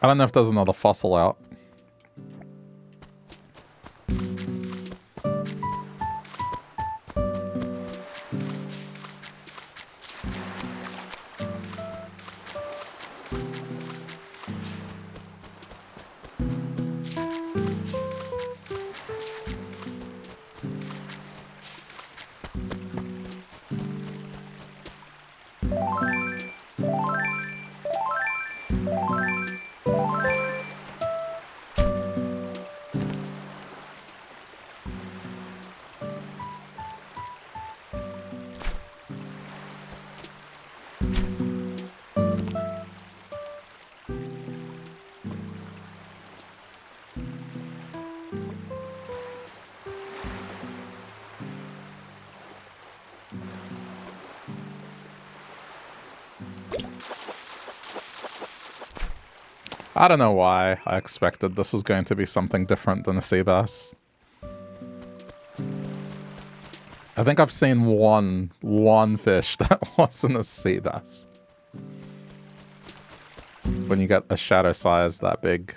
I don't know if there's another fossil out. I don't know why I expected this was going to be something different than a sea bass. I think I've seen one fish that wasn't a sea bass. When you get a shadow size that big.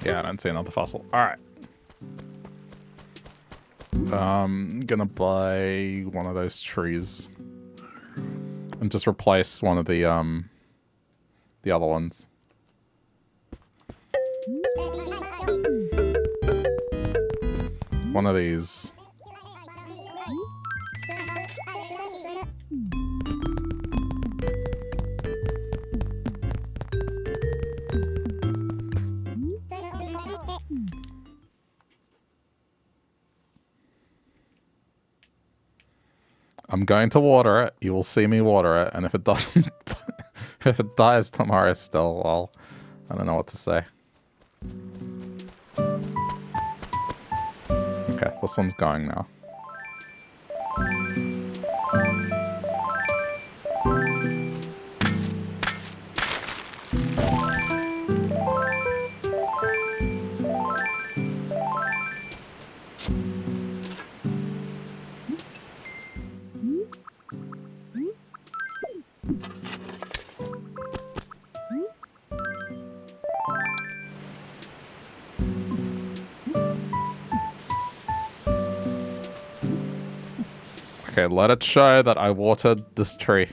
Yeah, I don't see another fossil. Alright. Gonna buy one of those trees. And just replace one of the other ones. One of these. I'm going to water it. You will see me water it, and if it doesn't, if it dies tomorrow still, well, I don't know what to say. Okay, this one's going now. Okay, let it show that I watered this tree.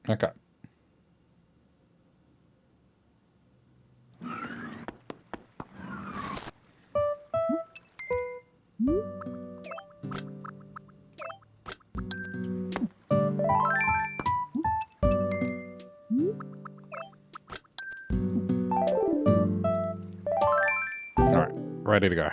Okay. All right, ready to go.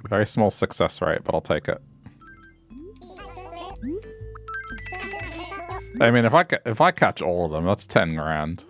Very small success rate, but I'll take it. I mean, if I catch all of them, that's 10 grand.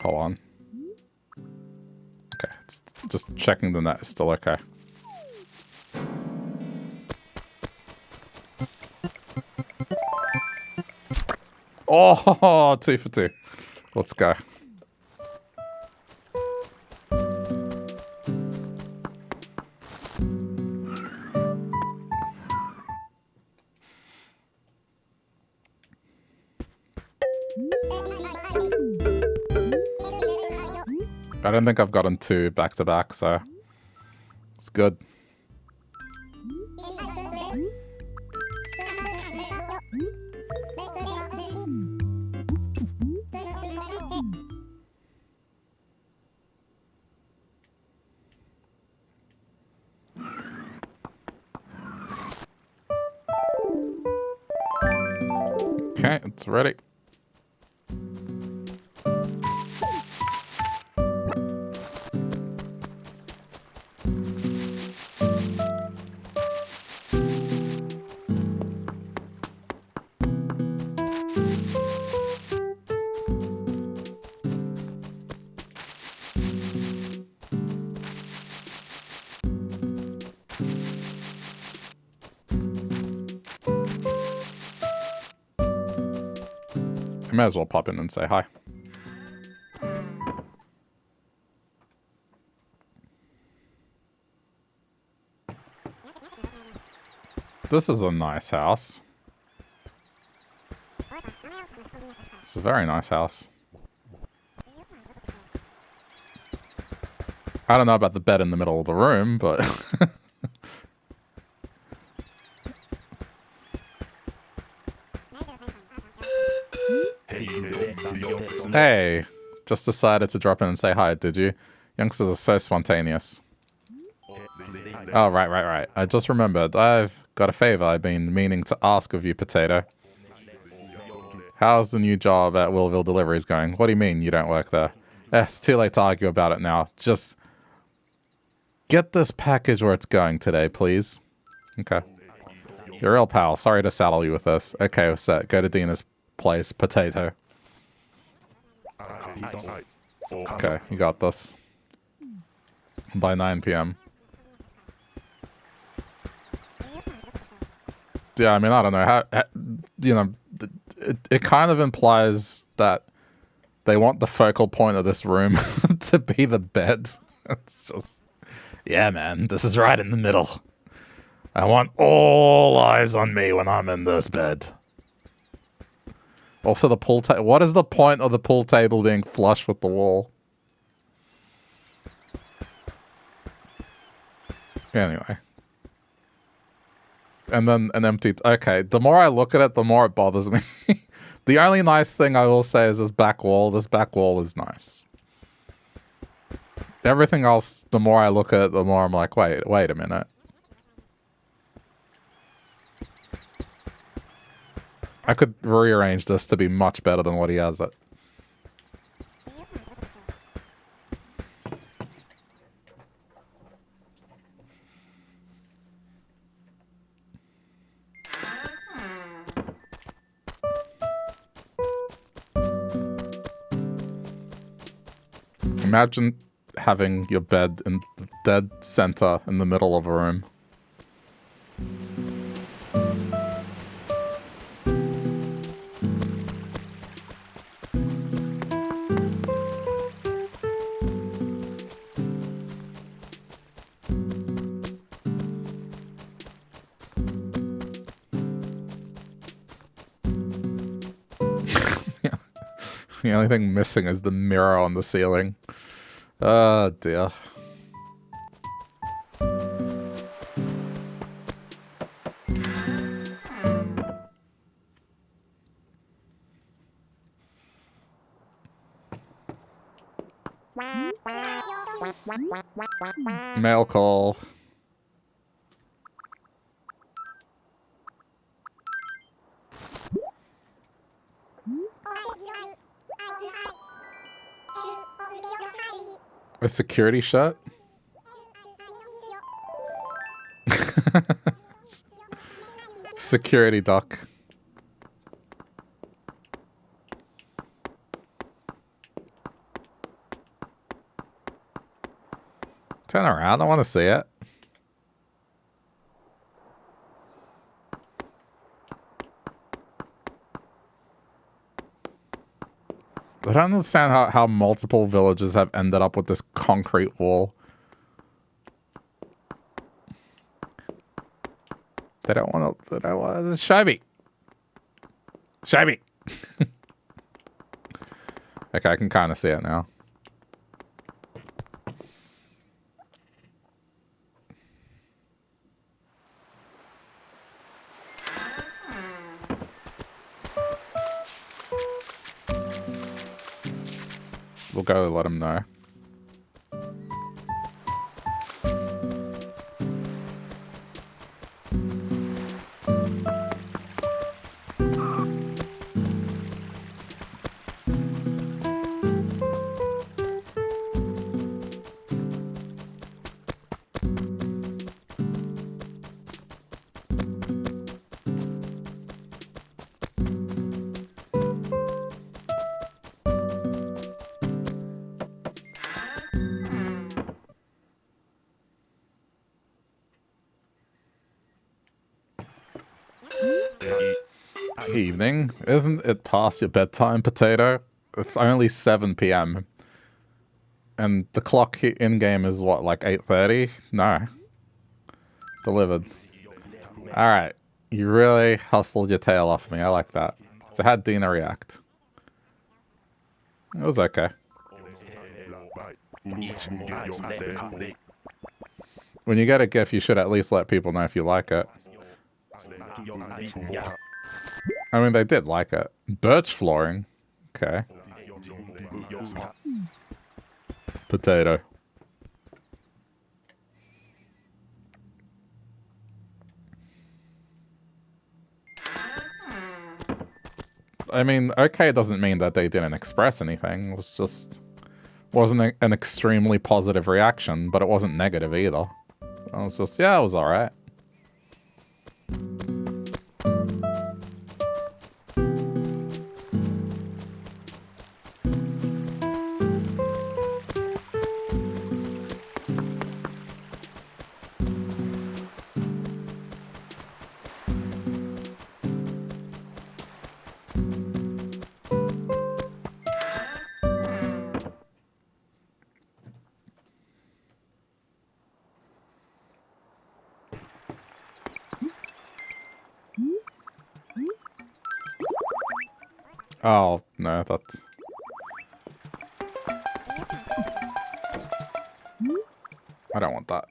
Hold on. Okay, it's just checking the net is still okay. Oh, 2 for 2. Let's go. I don't think I've gotten 2 back to back, so it's good. Okay, it's ready. I may as well pop in and say hi. This is a nice house. It's a very nice house. I don't know about the bed in the middle of the room, but... Hey, just decided to drop in and say hi, did you? Youngsters are so spontaneous. Oh, right. I just remembered. I've got a favor I've been meaning to ask of you, Potato. How's the new job at Willville Deliveries going? What do you mean you don't work there? It's too late to argue about it now. Just get this package where it's going today, please. Okay. You're real pal. Sorry to saddle you with this. Okay, we're set. Go to Dina's place, Potato. Okay, you got this. By 9 p.m. Yeah, I mean, I don't know. How you know, it kind of implies that they want the focal point of this room to be the bed. It's just... Yeah, man, this is right in the middle. I want all eyes on me when I'm in this bed. Also, the pool table. What is the point of the pool table being flush with the wall? Anyway. And then an empty... Okay, the more I look at it, the more it bothers me. The only nice thing I will say is this back wall. This back wall is nice. Everything else, the more I look at it, the more I'm like, wait a minute. I could rearrange this to be much better than what he has it. Imagine having your bed in the dead center in the middle of a room. The only thing missing is the mirror on the ceiling. Oh dear. Mail call. A security shut? Security duck. Turn around, I want to see it. I don't understand how multiple villages have ended up with this concrete wall. They don't want to... Show me! Show me! Okay, I can kind of see it now. We'll go let him know. Evening. Isn't it past your bedtime, Potato? It's only 7 p.m. And the clock in-game is what, like 8:30? No. Delivered. Alright. You really hustled your tail off me. I like that. So how'd Dina react? It was okay. When you get a gift, you should at least let people know if you like it. I mean, they did like it. Birch flooring. Okay. Potato. I mean, okay doesn't mean that they didn't express anything. It was just... wasn't an extremely positive reaction, but it wasn't negative either. It was just, yeah, it was alright. Oh, no, that's... I don't want that.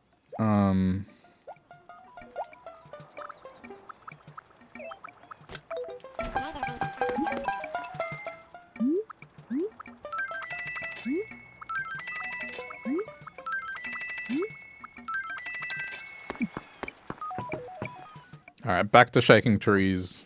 Alright, back to shaking trees.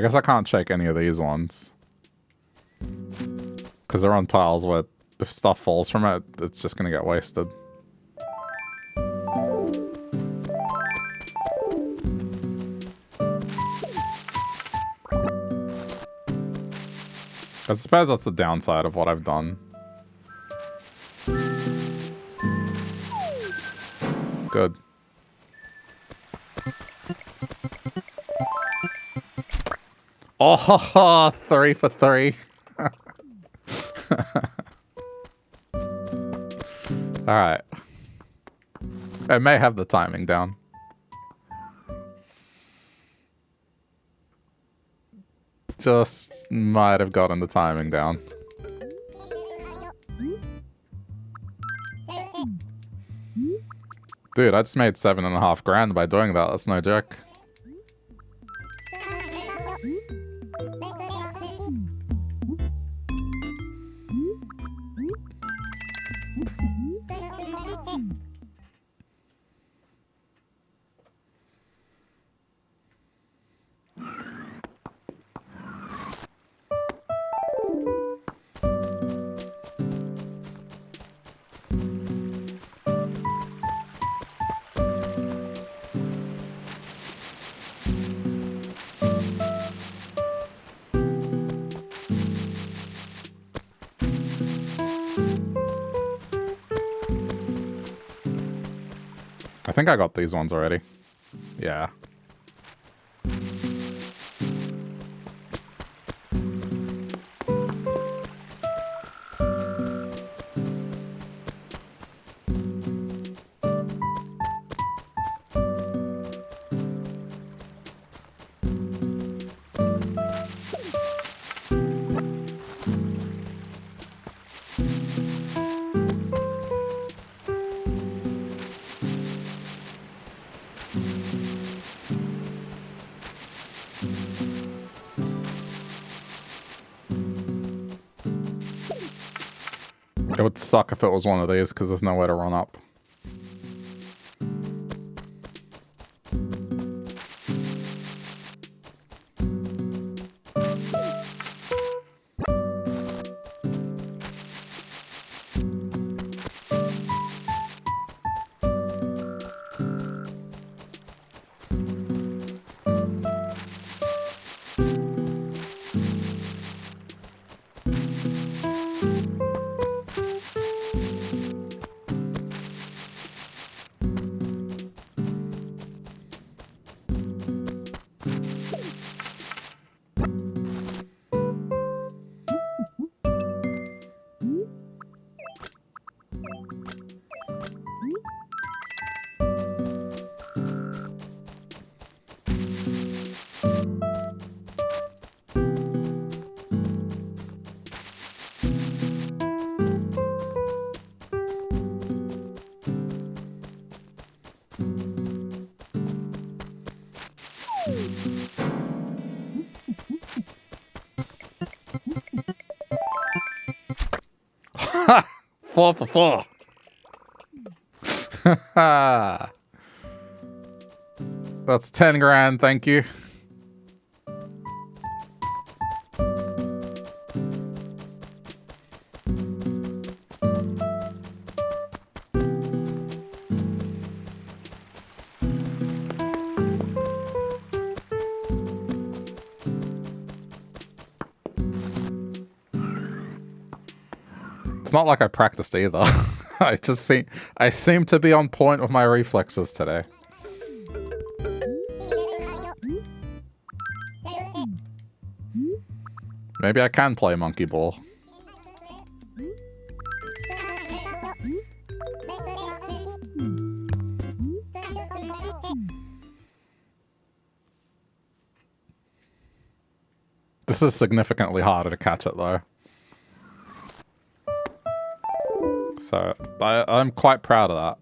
I guess I can't shake any of these ones. Because they're on tiles where if stuff falls from it, it's just going to get wasted. I suppose that's the downside of what I've done. Good. Oh, 3 for 3. Alright. I may have the timing down. Just might have gotten the timing down. Dude, I just made 7.5 grand by doing that. That's no joke. I think I got these ones already. Yeah. It would suck if it was one of these because there's nowhere to run up. Ha! 4 for 4. That's 10 grand, thank you. It's not like I practiced either. I seem to be on point with my reflexes today. Maybe I can play monkey ball. This is significantly harder to catch it though. So, I'm quite proud of that.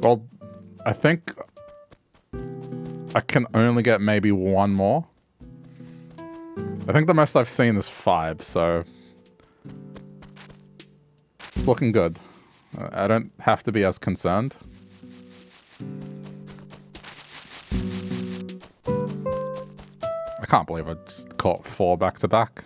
Well, I think I can only get maybe one more. I think the most I've seen is 5, so it's looking good. I don't have to be as concerned. I can't believe I just caught 4 back to back.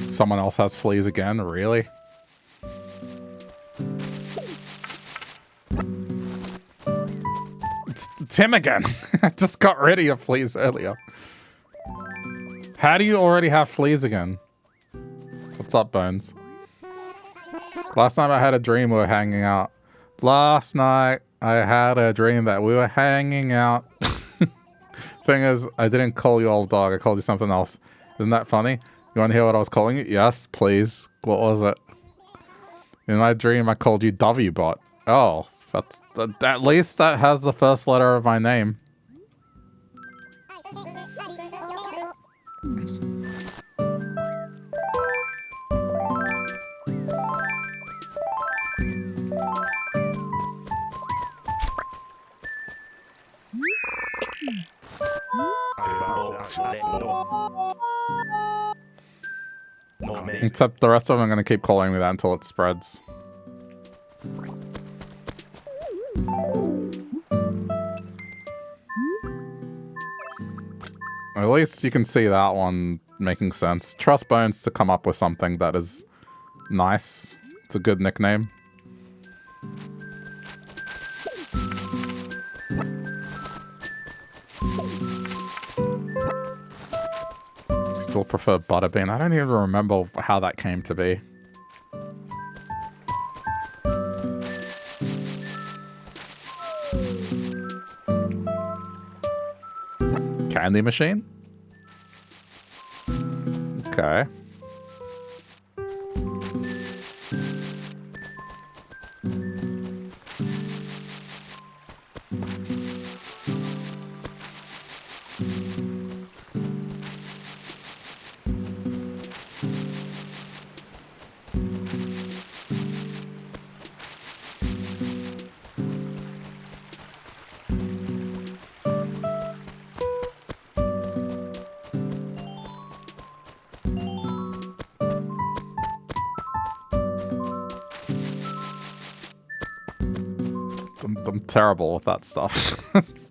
Someone else has fleas again? Really? It's him again. I just got rid of your fleas earlier. How do you already have fleas again? What's up, Bones? Last night I had a dream we were hanging out. Last night I had a dream that we were hanging out. Thing is, I didn't call you old dog. I called you something else. Isn't that funny? You want to hear what I was calling you? Yes, please. What was it? In my dream, I called you W-Bot. Oh, that's at least that has the first letter of my name. Except the rest of them are going to keep calling me that until it spreads. At least you can see that one making sense. Trust Bones to come up with something that is nice. It's a good nickname. Still prefer Butterbean. I don't even remember how that came to be. Candy machine? Okay. I'm terrible with that stuff.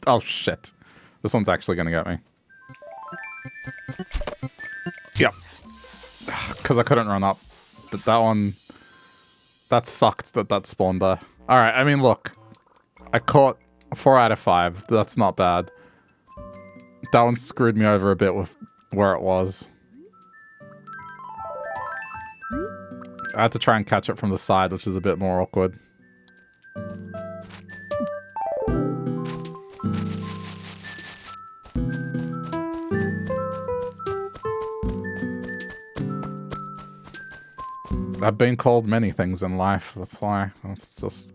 Oh shit. This one's actually gonna get me. Yep. Because I couldn't run up. But that one... That sucked that spawned there. Alright, I mean, look. I caught 4 out of 5. That's not bad. That one screwed me over a bit with where it was. I had to try and catch it from the side, which is a bit more awkward. I've been called many things in life, that's why. It's just...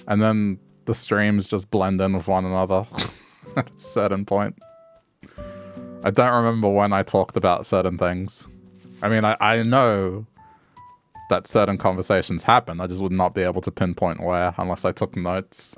And then the streams just blend in with one another at a certain point. I don't remember when I talked about certain things. I mean, I know that certain conversations happen, I just would not be able to pinpoint where unless I took notes.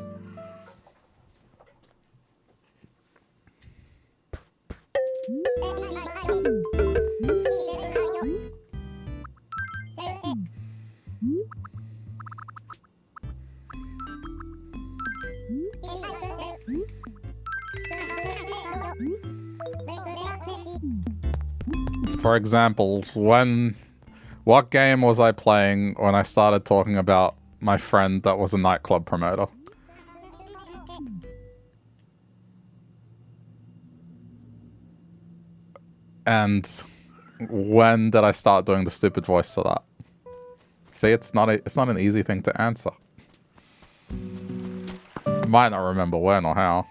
for example, what game was I playing when I started talking about my friend that was a nightclub promoter? And when did I start doing the stupid voice for that? See, it's not an easy thing to answer. Might not remember when or how.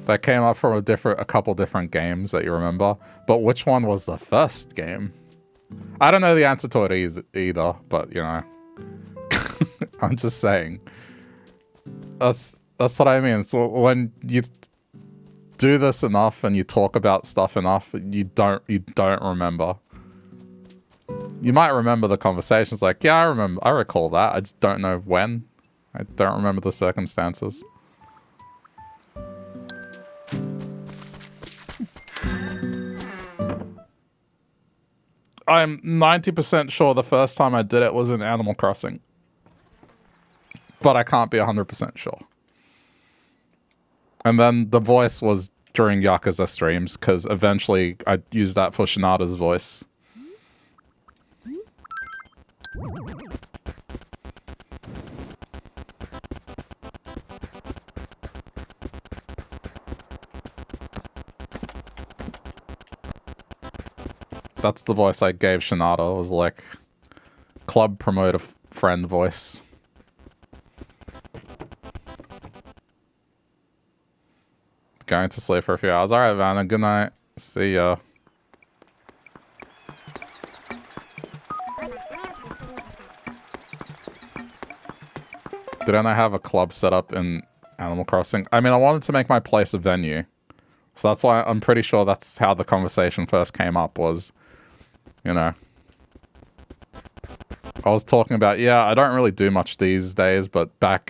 That came up from a couple different games that you remember, but which one was the first game? I don't know the answer to it either, but you know, I'm just saying. That's what I mean. So when you do this enough and you talk about stuff enough, you don't remember. You might remember the conversations, like, yeah, I recall that. I just don't know when. I don't remember the circumstances. I'm 90% sure the first time I did it was in Animal Crossing. But I can't be 100% sure. And then the voice was during Yakuza streams, because eventually I used that for Shinada's voice. That's the voice I gave Shinada. It was like club promoter friend voice. Going to sleep for a few hours. Alright, Vanna. Good night. See ya. Didn't I have a club set up in Animal Crossing? I mean, I wanted to make my place a venue. So that's why I'm pretty sure that's how the conversation first came up was, you know. I was talking about, yeah, I don't really do much these days, but back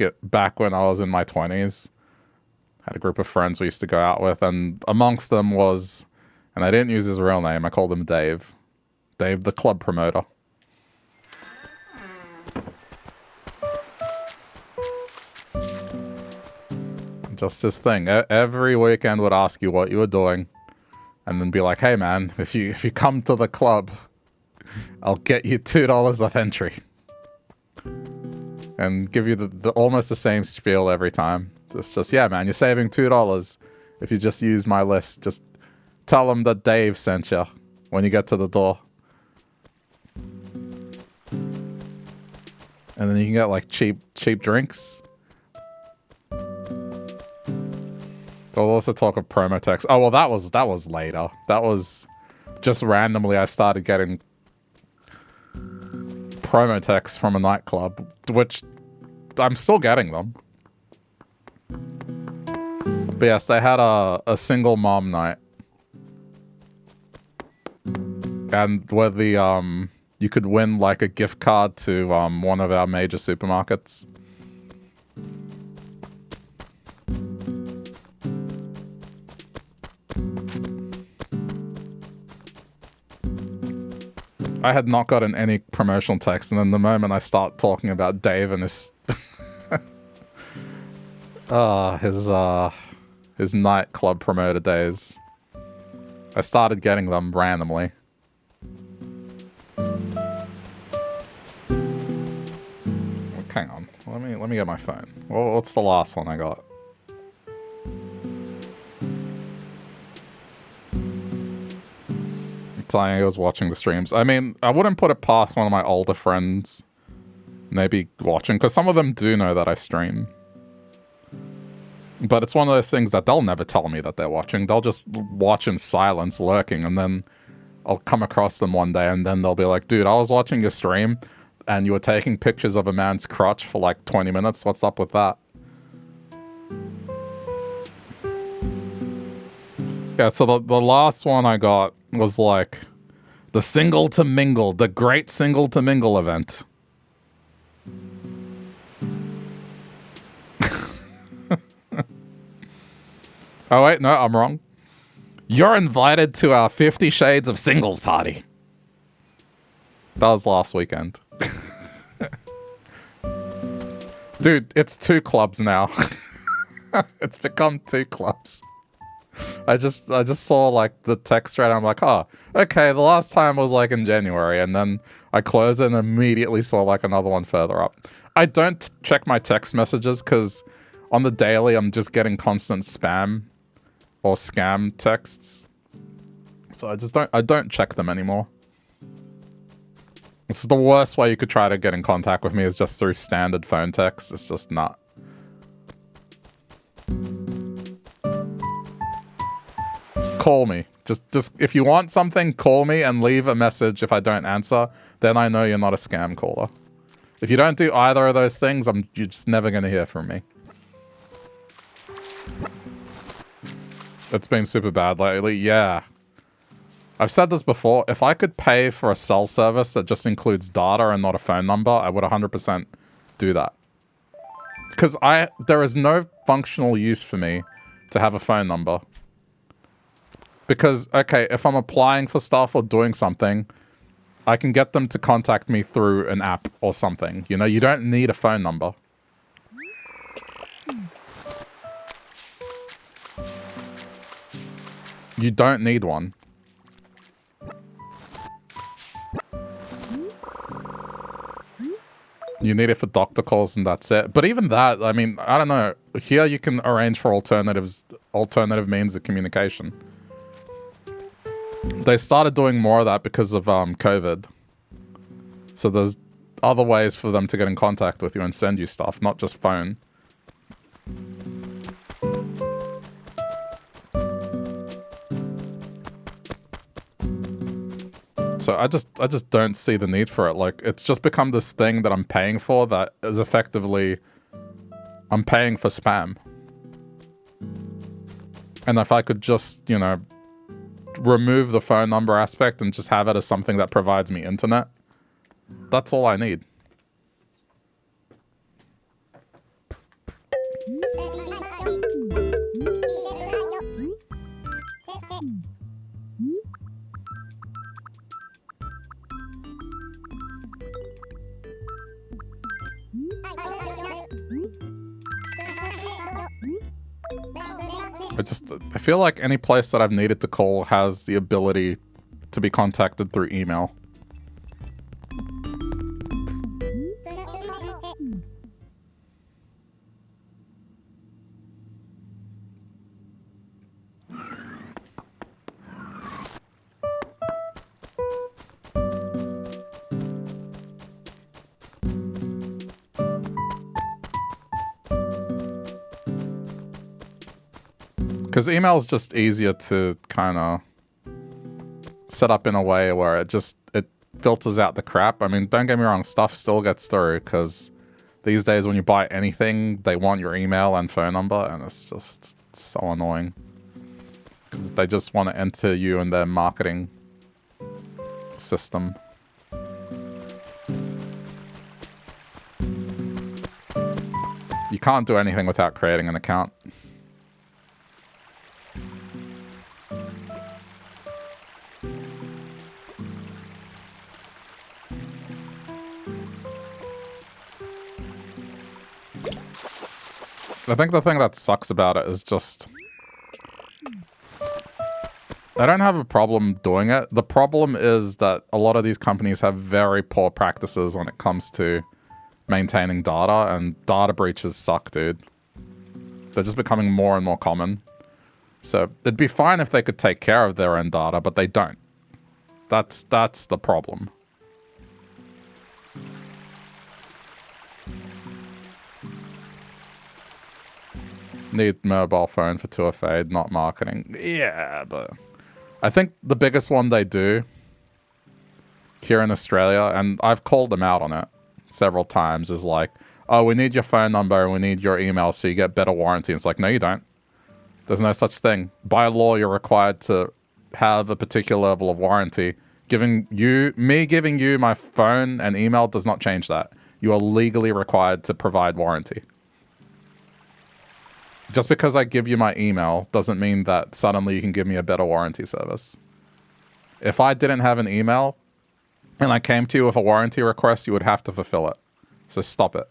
when I was in my 20s, had a group of friends we used to go out with, and amongst them was, and I didn't use his real name, I called him Dave. Dave, the club promoter. Just this thing. Every weekend would ask you what you were doing, and then be like, hey man, if you come to the club, I'll get you $2 off entry. And give you the almost the same spiel every time. It's just, yeah man, you're saving $2 if you just use my list. Just tell them that Dave sent you when you get to the door. And then you can get like cheap drinks. They'll also talk of promo text. Oh well, that was later. That was just randomly I started getting promo texts from a nightclub, which I'm still getting them. But yes, they had a single mom night. And where you could win like a gift card to one of our major supermarkets. I had not gotten any promotional text, and then the moment I start talking about Dave and his his nightclub promoter days, I started getting them randomly. Hang on, let me get my phone. What's the last one I got? Telling I was watching the streams. I mean, I wouldn't put it past one of my older friends maybe watching, because some of them do know that I stream. But it's one of those things that they'll never tell me that they're watching. They'll just watch in silence, lurking, and then I'll come across them one day, and then they'll be like, dude, I was watching your stream, and you were taking pictures of a man's crotch for like 20 minutes. What's up with that? Yeah, so the last one I got was like the Single to Mingle, the Great Single to Mingle event. Oh wait, no, I'm wrong. You're invited to our 50 Shades of Singles party. That was last weekend. Dude, it's 2 clubs now. It's become 2 clubs. I just saw like the text thread. I'm like, oh, okay. The last time was like in January, and then I closed it and immediately saw like another one further up. I don't check my text messages because on the daily I'm just getting constant spam or scam texts. So I don't check them anymore. It's the worst way you could try to get in contact with me is just through standard phone text. It's just not. Call me. Just if you want something, call me and leave a message. If I don't answer, then I know you're not a scam caller. If you don't do either of those things, you're just never going to hear from me. It's been super bad lately. Yeah. I've said this before. If I could pay for a cell service that just includes data and not a phone number, I would 100% do that. Because there is no functional use for me to have a phone number. Because, okay, if I'm applying for stuff or doing something, I can get them to contact me through an app or something. You know, you don't need a phone number. You don't need one. You need it for doctor calls and that's it. But even that, I mean, I don't know. Here you can arrange for alternative means of communication. They started doing more of that because of COVID. So there's other ways for them to get in contact with you and send you stuff, not just phone. So I just don't see the need for it. Like, it's just become this thing that I'm paying for that is effectively, I'm paying for spam. And if I could just, you know, remove the phone number aspect and just have it as something that provides me internet, that's all I need. I feel like any place that I've needed to call has the ability to be contacted through email. Because email is just easier to kind of set up in a way where it filters out the crap. I mean, don't get me wrong, stuff still gets through because these days when you buy anything, they want your email and phone number, and it's just so annoying. Because they just want to enter you in their marketing system. You can't do anything without creating an account. I think the thing that sucks about it is just... I don't have a problem doing it. The problem is that a lot of these companies have very poor practices when it comes to maintaining data, and data breaches suck, dude. They're just becoming more and more common. So it'd be fine if they could take care of their own data, but they don't. That's the problem. Need mobile phone for 2FA, not marketing. Yeah, but I think the biggest one they do here in Australia, and I've called them out on it several times, is like, oh, we need your phone number and we need your email so you get better warranty. It's like, no, you don't. There's no such thing. By law, you're required to have a particular level of warranty. Me giving you my phone and email does not change that. You are legally required to provide warranty. Just because I give you my email doesn't mean that suddenly you can give me a better warranty service. If I didn't have an email and I came to you with a warranty request, you would have to fulfill it. So stop it.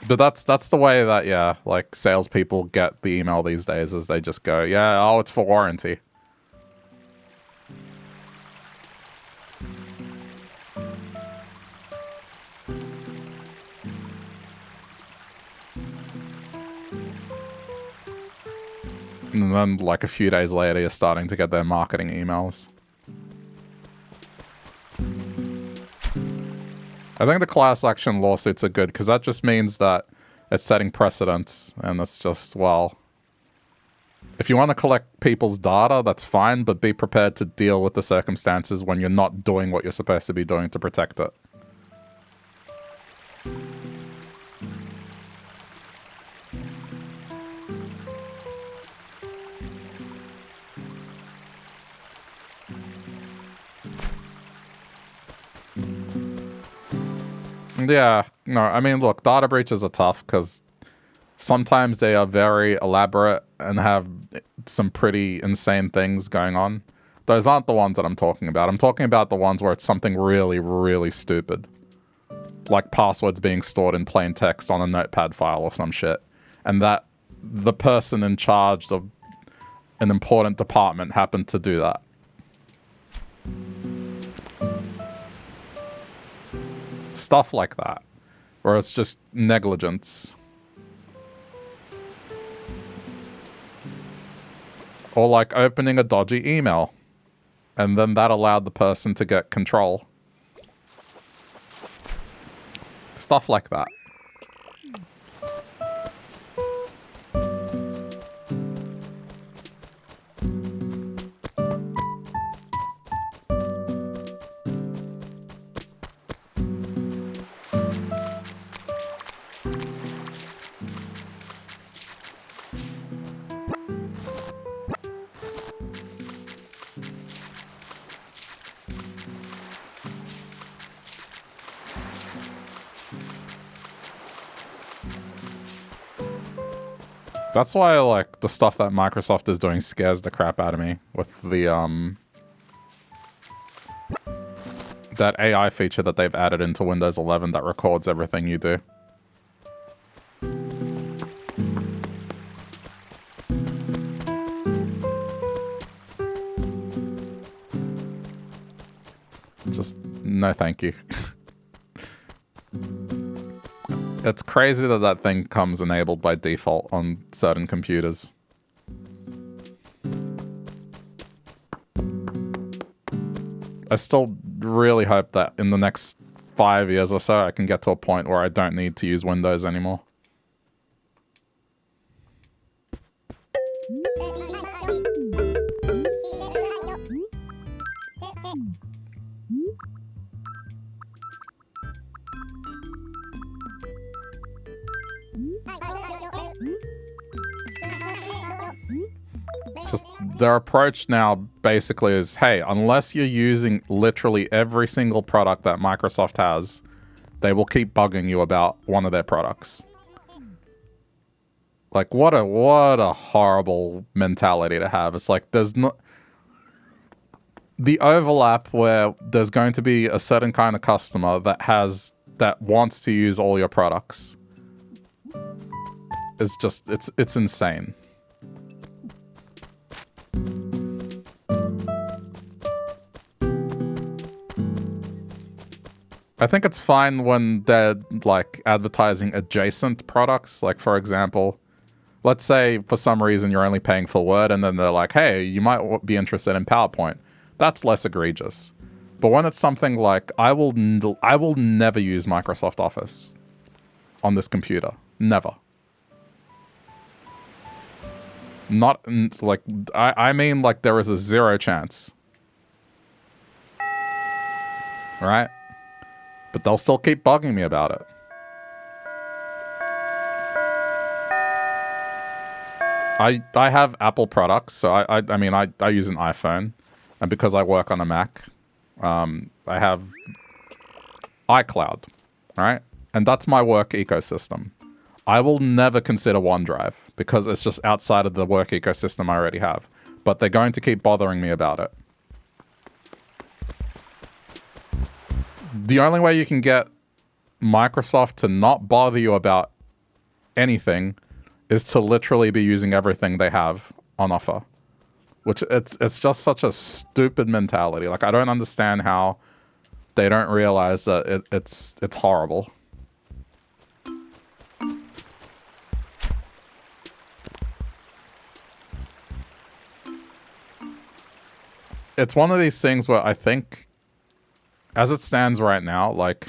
But that's the way that, yeah, like salespeople get the email these days, is they just go, yeah, oh, it's for warranty. And then, like, a few days later, you're starting to get their marketing emails. I think the class action lawsuits are good, because that just means that it's setting precedents, and it's just, well, if you want to collect people's data, that's fine, but be prepared to deal with the circumstances when you're not doing what you're supposed to be doing to protect it. Yeah, no, I mean, look, data breaches are tough because sometimes they are very elaborate and have some pretty insane things going on. Those aren't the ones that I'm talking about. I'm talking about the ones where it's something really, really stupid. Like passwords being stored in plain text on a notepad file or some shit. And that the person in charge of an important department happened to do that. Stuff like that. Where it's just negligence. Or like opening a dodgy email. And then that allowed the person to get control. Stuff like that. That's why, like, the stuff that Microsoft is doing scares the crap out of me with the, that AI feature that they've added into Windows 11 that records everything you do. Just, no thank you. It's crazy that that thing comes enabled by default on certain computers. I still really hope that in the next 5 years or so I can get to a point where I don't need to use Windows anymore. Just their approach now basically is, hey, unless you're using literally every single product that Microsoft has, they will keep bugging you about one of their products. Like, what a horrible mentality to have. It's like, there's not the overlap where there's going to be a certain kind of customer that wants to use all your products. It's just, it's insane. I think it's fine when they're, like, advertising adjacent products. Like, for example, let's say for some reason you're only paying for Word, and then they're like, hey, you might be interested in PowerPoint. That's less egregious. But when it's something like, I will never use Microsoft Office on this computer. Never. Not, like, I mean, like, there is a 0 chance. Right? But they'll still keep bugging me about it. I have Apple products, so I mean, I use an iPhone. And because I work on a Mac, I have iCloud, right? And that's my work ecosystem. I will never consider OneDrive because it's just outside of the work ecosystem I already have. But they're going to keep bothering me about it. The only way you can get Microsoft to not bother you about anything is to literally be using everything they have on offer. Which it's just such a stupid mentality. Like, I don't understand how they don't realize that it's horrible. It's one of these things where I think, as it stands right now, like,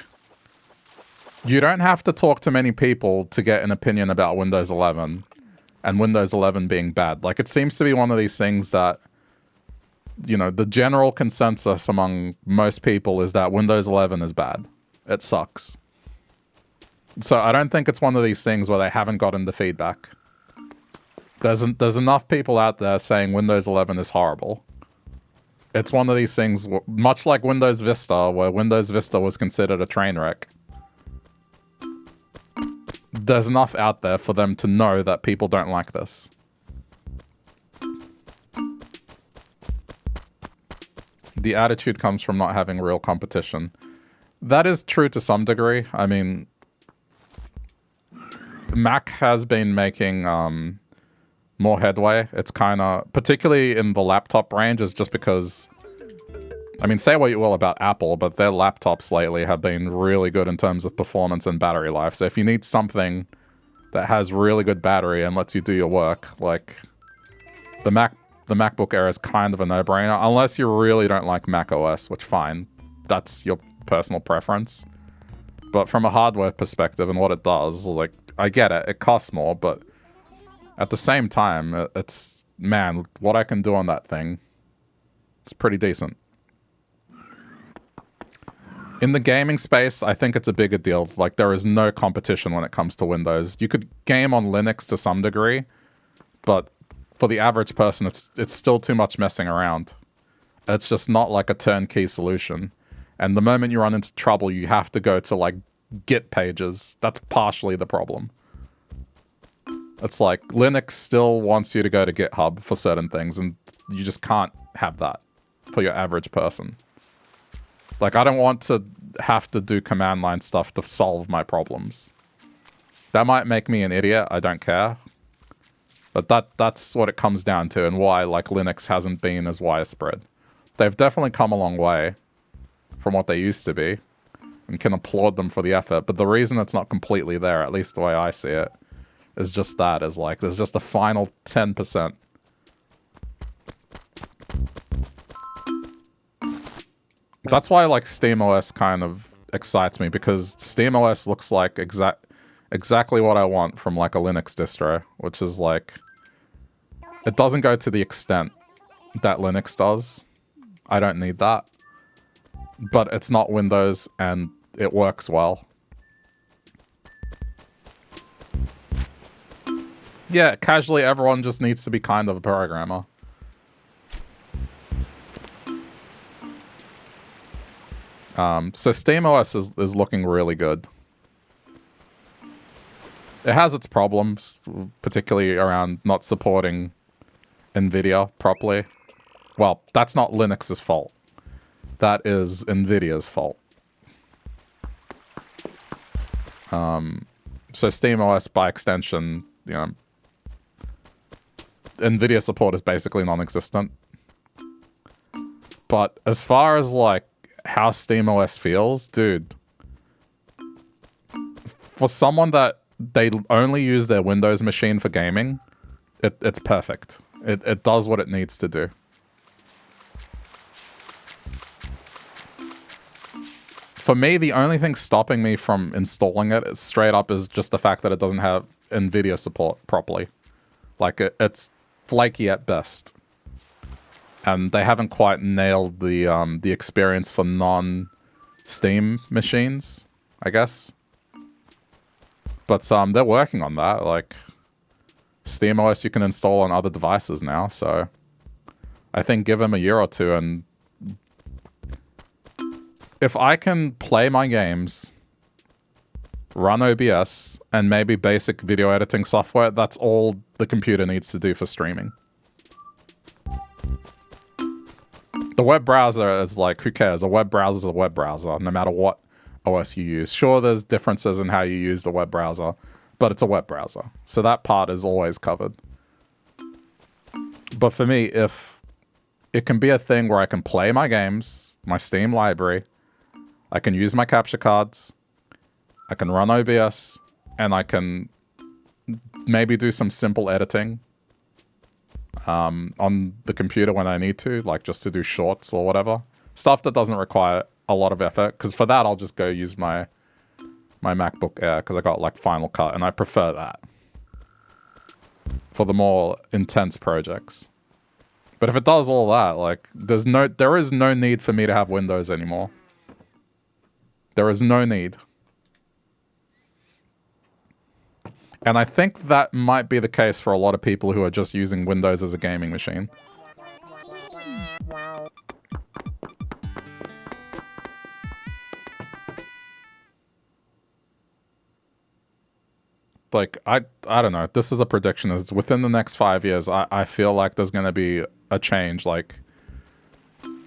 you don't have to talk to many people to get an opinion about Windows 11 and Windows 11 being bad. Like, it seems to be one of these things that, you know, the general consensus among most people is that Windows 11 is bad. It sucks. So I don't think it's one of these things where they haven't gotten the feedback. There's enough people out there saying Windows 11 is horrible. It's one of these things, much like Windows Vista, where Windows Vista was considered a train wreck. There's enough out there for them to know that people don't like this. The attitude comes from not having real competition. That is true to some degree. I mean, Mac has been making more headway. It's kind of, particularly in the laptop range, is just because, I mean, say what you will about Apple, but their laptops lately have been really good in terms of performance and battery life. So if you need something that has really good battery and lets you do your work, like, the MacBook Air is kind of a no-brainer, unless you really don't like Mac OS, which fine, that's your personal preference. But from a hardware perspective and what it does, like, I get it, it costs more, but at the same time, it's, man, what I can do on that thing, it's pretty decent. In the gaming space, I think it's a bigger deal. Like, there is no competition when it comes to Windows. You could game on Linux to some degree, but for the average person, it's still too much messing around. It's just not like a turnkey solution. And the moment you run into trouble, you have to go to, like, Git pages. That's partially the problem. It's like, Linux still wants you to go to GitHub for certain things, and you just can't have that for your average person. Like, I don't want to have to do command line stuff to solve my problems. That might make me an idiot, I don't care. But that's what it comes down to, and why, like, Linux hasn't been as widespread. They've definitely come a long way from what they used to be, and can applaud them for the effort, but the reason it's not completely there, at least the way I see it, is just that, is like, there's just a final 10%. That's why, like, SteamOS kind of excites me, because SteamOS looks like exactly what I want from, like, a Linux distro, which is, like, it doesn't go to the extent that Linux does. I don't need that. But it's not Windows, and it works well. Yeah, casually, everyone just needs to be kind of a programmer. So SteamOS is looking really good. It has its problems, particularly around not supporting NVIDIA properly. Well, that's not Linux's fault. That is NVIDIA's fault. So SteamOS, by extension, you know, NVIDIA support is basically non-existent. But as far as, like, how SteamOS feels, dude, for someone that they only use their Windows machine for gaming, it's perfect. It does what it needs to do. For me, the only thing stopping me from installing it is straight up is just the fact that it doesn't have NVIDIA support properly. Like, it's flaky at best. And they haven't quite nailed the experience for non-Steam machines, I guess. But they're working on that. Like, SteamOS you can install on other devices now, so I think give them a year or two, and if I can play my games, run OBS, and maybe basic video editing software, that's all the computer needs to do for streaming. The web browser is like, who cares? A web browser is a web browser, no matter what OS you use. Sure, there's differences in how you use the web browser, but it's a web browser. So that part is always covered. But for me, if it can be a thing where I can play my games, my Steam library, I can use my capture cards, I can run OBS, and I can maybe do some simple editing on the computer when I need to, like just to do shorts or whatever. Stuff that doesn't require a lot of effort, because for that I'll just go use my MacBook Air, because I got like Final Cut, and I prefer that for the more intense projects. But if it does all that, like, there is no need for me to have Windows anymore. There is no need. And I think that might be the case for a lot of people who are just using Windows as a gaming machine. Like, I don't know. This is a prediction. Is within the next 5 years, I feel like there's going to be a change. Like,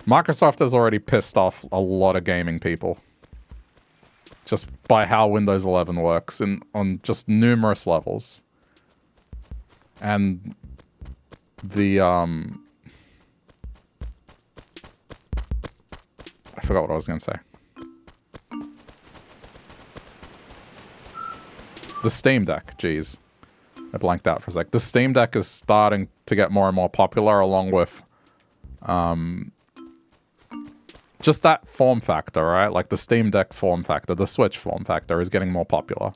Microsoft has already pissed off a lot of gaming people. Just by how Windows 11 works on just numerous levels. And the, I forgot what I was going to say. The Steam Deck, geez. I blanked out for a sec. The Steam Deck is starting to get more and more popular, along with just that form factor, right? Like the Steam Deck form factor, the Switch form factor is getting more popular.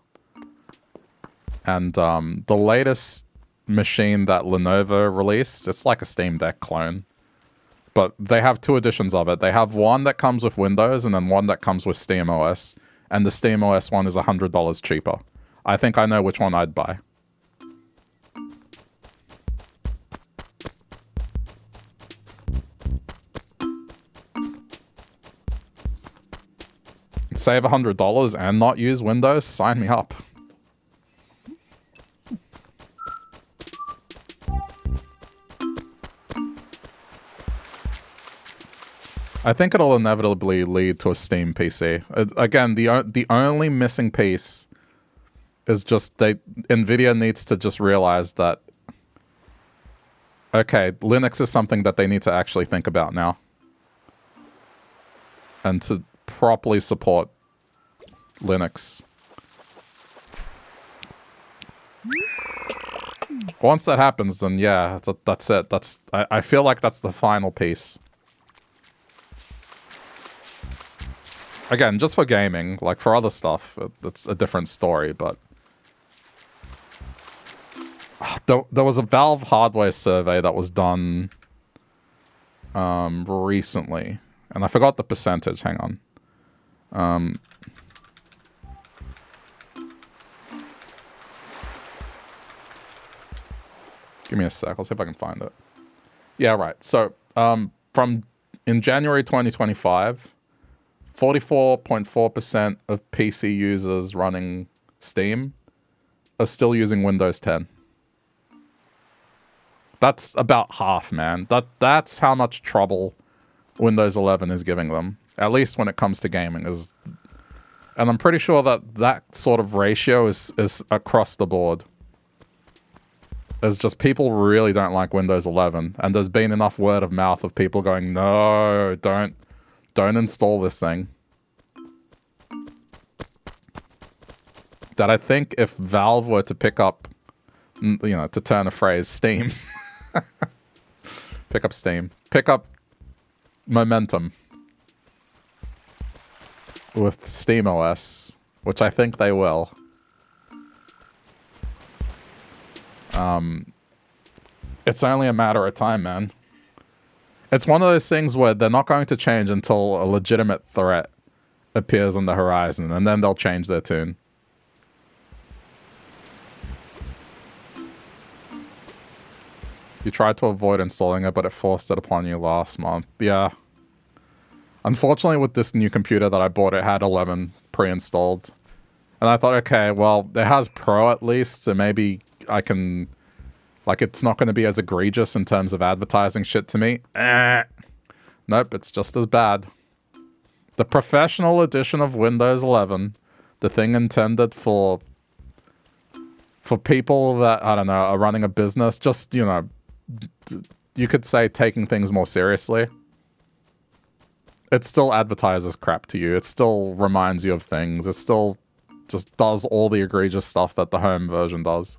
And the latest machine that Lenovo released, it's like a Steam Deck clone. But they have two editions of it. They have one that comes with Windows and then one that comes with SteamOS. And the SteamOS one is $100 cheaper. I think I know which one I'd buy. Save $100 and not use Windows? Sign me up. I think it'll inevitably lead to a Steam PC. Again, the only missing piece is just NVIDIA needs to just realize that, okay, Linux is something that they need to actually think about now. And to properly support Linux. Once that happens, then yeah, that's it. I feel like that's the final piece. Again, just for gaming, like for other stuff, it's a different story, but there was a Valve hardware survey that was done recently, and I forgot the percentage. Hang on. Give me a sec. I'll see if I can find it. Yeah, right. So in January 2025, 44.4% of PC users running Steam are still using Windows 10. That's about half, man. That's how much trouble Windows 11 is giving them, at least when it comes to gaming. And I'm pretty sure that sort of ratio is across the board. It's just people really don't like Windows 11, and there's been enough word of mouth of people going, no, don't install this thing. That I think if Valve were to pick up, you know, to turn a phrase, Steam. Pick up Steam. Pick up momentum with SteamOS, which I think they will. It's only a matter of time, man. It's one of those things where they're not going to change until a legitimate threat appears on the horizon, and then they'll change their tune. You tried to avoid installing it, but it forced it upon you last month. Yeah. Unfortunately, with this new computer that I bought, it had 11 pre-installed. And I thought, okay, well, it has Pro at least, so maybe I can... Like, it's not going to be as egregious in terms of advertising shit to me. Nope, it's just as bad. The professional edition of Windows 11, the thing intended for For people that, I don't know, are running a business, just, you know, you could say taking things more seriously. It still advertises crap to you. It still reminds you of things. It still just does all the egregious stuff that the home version does.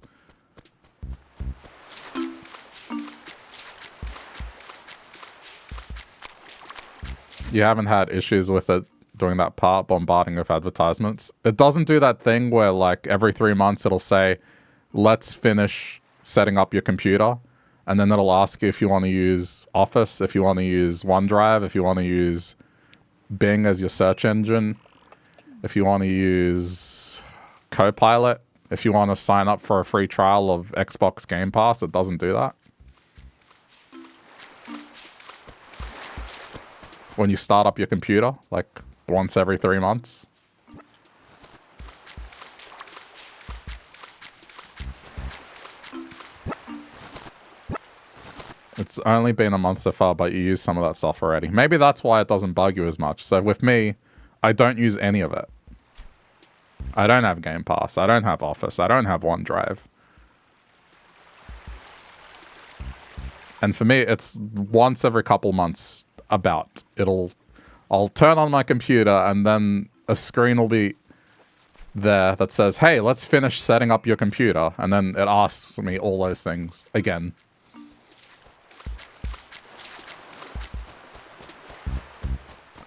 You haven't had issues with it doing that part, bombarding with advertisements. It doesn't do that thing where, like, every 3 months it'll say, let's finish setting up your computer. And then it'll ask you if you want to use Office, if you want to use OneDrive, if you want to use Bing as your search engine, if you want to use Copilot, if you want to sign up for a free trial of Xbox Game Pass. It doesn't do that. When you start up your computer, like once every 3 months. It's only been a month so far, but you use some of that stuff already. Maybe that's why it doesn't bug you as much. So with me, I don't use any of it. I don't have Game Pass. I don't have Office. I don't have OneDrive. And for me, it's once every couple months about. I'll turn on my computer and then a screen will be there that says, hey, let's finish setting up your computer. And then it asks me all those things again.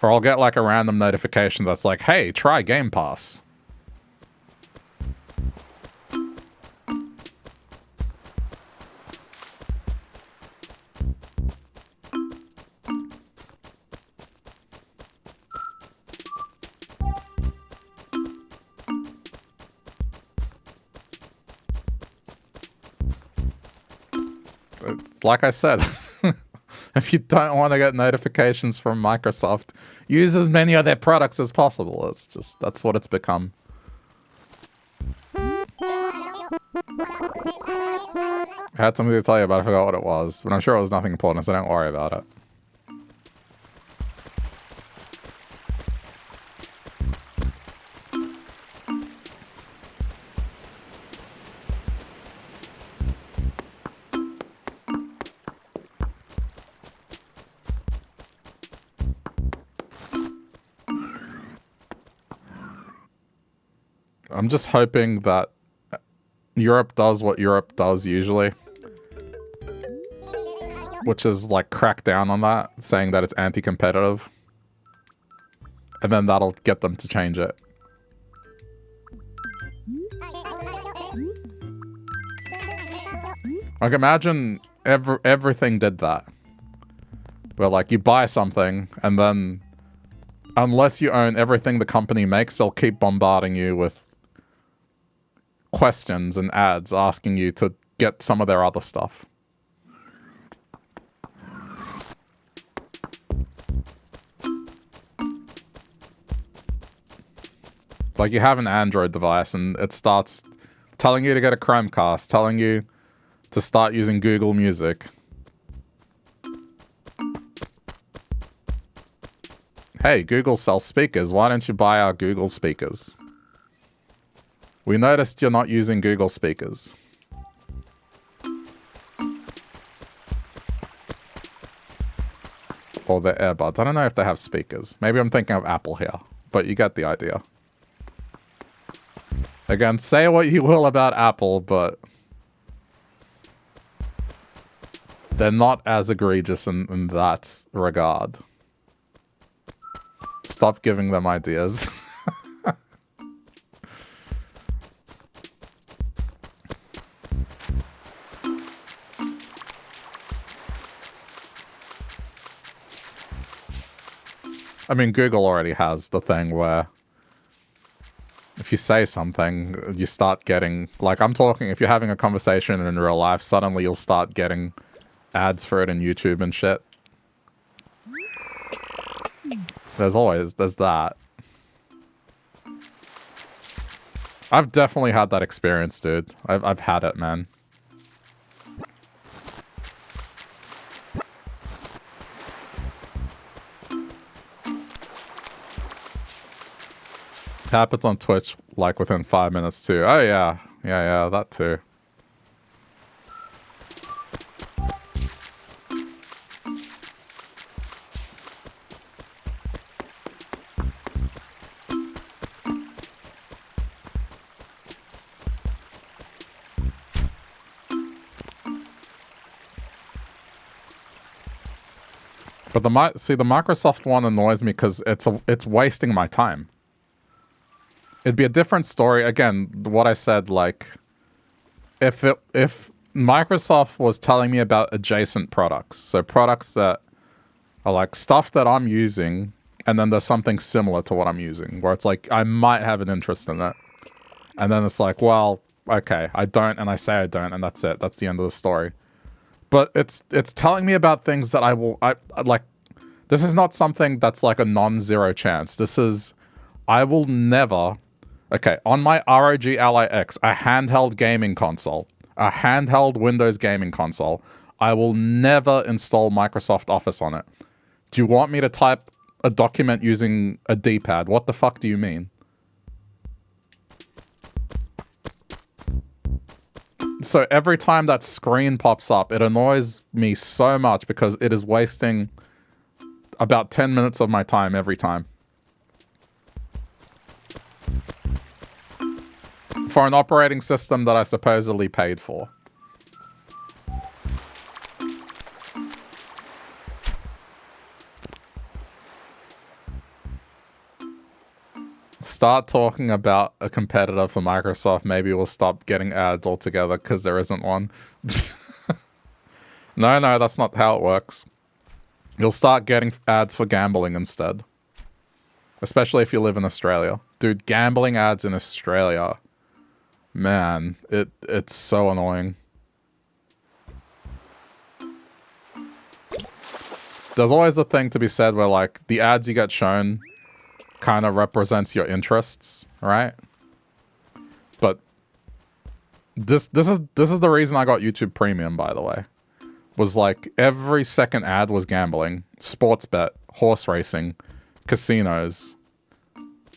Or I'll get like a random notification that's like, hey, try Game Pass. It's like I said, if you don't want to get notifications from Microsoft, use as many of their products as possible. It's just, that's what it's become. I had something to tell you, but I forgot what it was. But I'm sure it was nothing important, so don't worry about it. I'm just hoping that Europe does what Europe does usually, which is like crack down on that, saying that it's anti-competitive, and then that'll get them to change it. Like, imagine everything did that, where like you buy something and then unless you own everything the company makes, they'll keep bombarding you with questions and ads asking you to get some of their other stuff. Like, you have an Android device and it starts telling you to get a Chromecast, telling you to start using Google Music. Hey, Google sells speakers. Why don't you buy our Google speakers? We noticed you're not using Google speakers. Or their earbuds. I don't know if they have speakers. Maybe I'm thinking of Apple here, but you get the idea. Again, say what you will about Apple, but they're not as egregious in that regard. Stop giving them ideas. I mean, Google already has the thing where if you say something, you start getting... Like, I'm talking, if you're having a conversation in real life, suddenly you'll start getting ads for it in YouTube and shit. There's that. I've definitely had that experience, dude. I've had it, man. Happens on Twitch, like, within 5 minutes, too. Oh, yeah. Yeah, that too. But the Microsoft one annoys me because it's wasting my time. It'd be a different story. Again, what I said, like, if Microsoft was telling me about adjacent products, so products that are like stuff that I'm using, and then there's something similar to what I'm using, where it's like, I might have an interest in it. And then it's like, well, okay, I don't, and I say I don't, and that's it. That's the end of the story. But it's telling me about things that I like. This is not something that's like a non-zero chance. This is, I will never, okay, on my ROG Ally X, a handheld gaming console, a handheld Windows gaming console, I will never install Microsoft Office on it. Do you want me to type a document using a D-pad? What the fuck do you mean? So every time that screen pops up, it annoys me so much because it is wasting about 10 minutes of my time every time. For an operating system that I supposedly paid for. Start talking about a competitor for Microsoft. Maybe we'll stop getting ads altogether because there isn't one. No, that's not how it works. You'll start getting ads for gambling instead. Especially if you live in Australia. Dude, gambling ads in Australia. Man, it's so annoying. There's always a thing to be said where, like, the ads you get shown kind of represents your interests, right? But this is the reason I got YouTube Premium, by the way. Was like every second ad was gambling, sports bet, horse racing, casinos.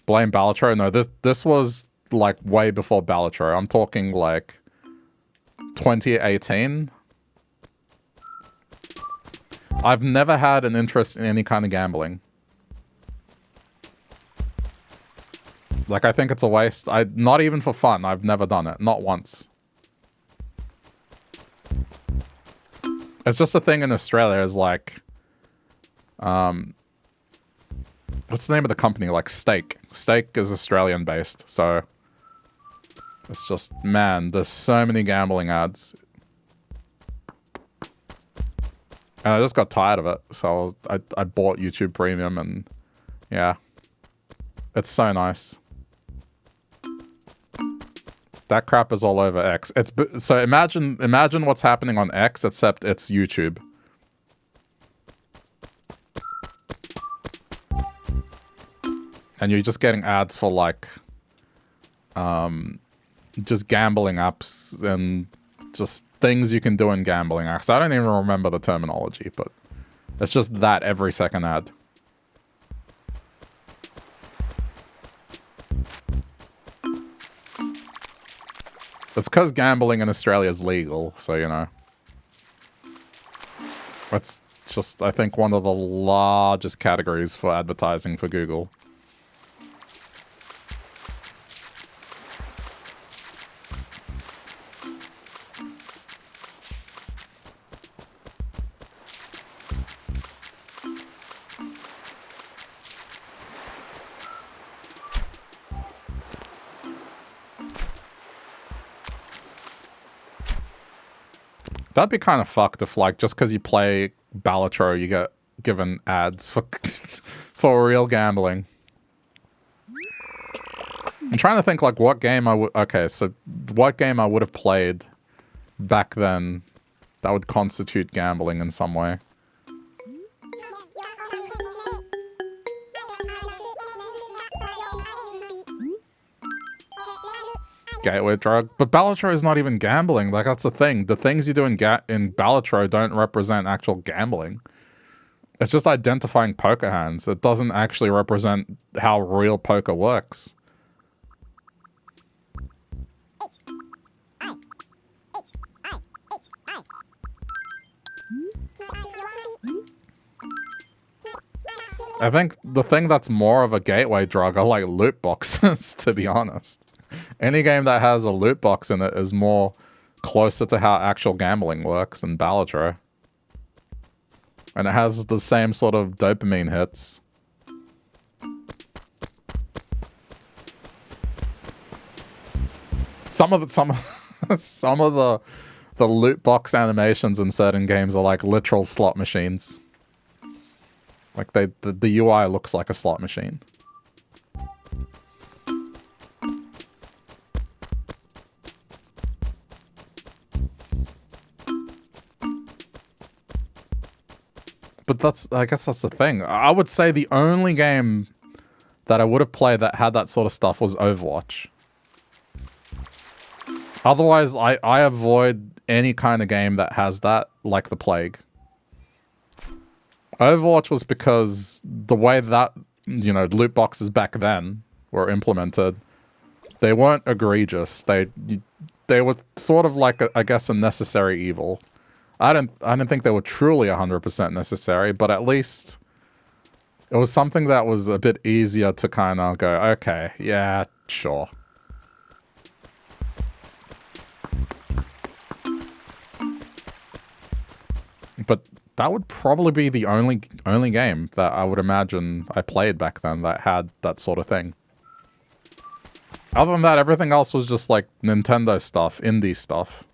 Blame Balatro? No, this was like way before Balatro. I'm talking like 2018. I've never had an interest in any kind of gambling. Like, I think it's a waste. Not even for fun. I've never done it. Not once. It's just a thing in Australia is like, what's the name of the company? Like Stake. Stake is Australian based. So it's just, man, there's so many gambling ads. And I just got tired of it. So I bought YouTube Premium and yeah, it's so nice. That crap is all over X. So imagine what's happening on X, except it's YouTube. And you're just getting ads for like, just gambling apps and just things you can do in gambling apps. I don't even remember the terminology, but it's just that every second ad. It's because gambling in Australia is legal, so, you know. It's just, I think, one of the largest categories for advertising for Google. That'd be kind of fucked if, like, just because you play Balatro, you get given ads for for real gambling. I'm trying to think, like, what game I would... Okay, so what game I would have played back then that would constitute gambling in some way. Gateway drug. But Balatro is not even gambling. Like, that's the thing. The things you do in Balatro don't represent actual gambling. It's just identifying poker hands. It doesn't actually represent how real poker works. I think the thing that's more of a gateway drug are like loot boxes, to be honest. Any game that has a loot box in it is more closer to how actual gambling works than Balatro. And it has the same sort of dopamine hits. Some of the loot box animations in certain games are like literal slot machines. Like the UI looks like a slot machine. But I guess that's the thing. I would say the only game that I would have played that had that sort of stuff was Overwatch. Otherwise, I avoid any kind of game that has that like the plague. Overwatch was because the way that, loot boxes back then were implemented, they weren't egregious. They were sort of like, I guess, a necessary evil. I didn't think they were truly 100% necessary, but at least it was something that was a bit easier to kind of go, okay, yeah, sure. But that would probably be the only game that I would imagine I played back then that had that sort of thing. Other than that, everything else was just like Nintendo stuff, indie stuff.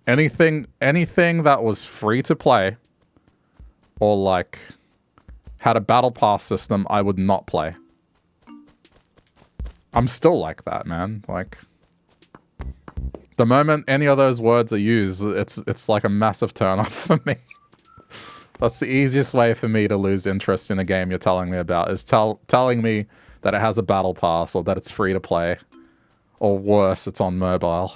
Anything that was free to play or like had a battle pass system, I would not play. I'm still like that, man. Like, the moment any of those words are used, it's like a massive turn-off for me. That's the easiest way for me to lose interest in a game you're telling me about, is telling me that it has a battle pass or that it's free to play. Or worse, it's on mobile.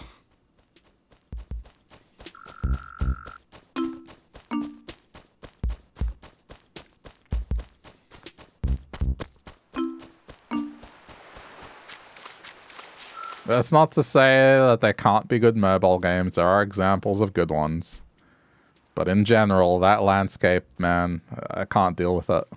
That's not to say that there can't be good mobile games. There are examples of good ones. But in general, that landscape, man, I can't deal with it.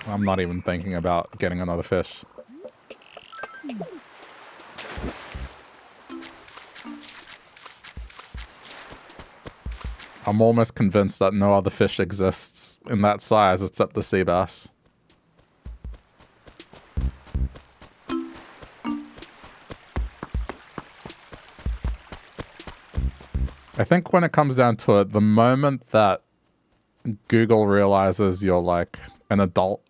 I'm not even thinking about getting another fish. I'm almost convinced that no other fish exists in that size except the sea bass. I think when it comes down to it, the moment that Google realizes you're like an adult,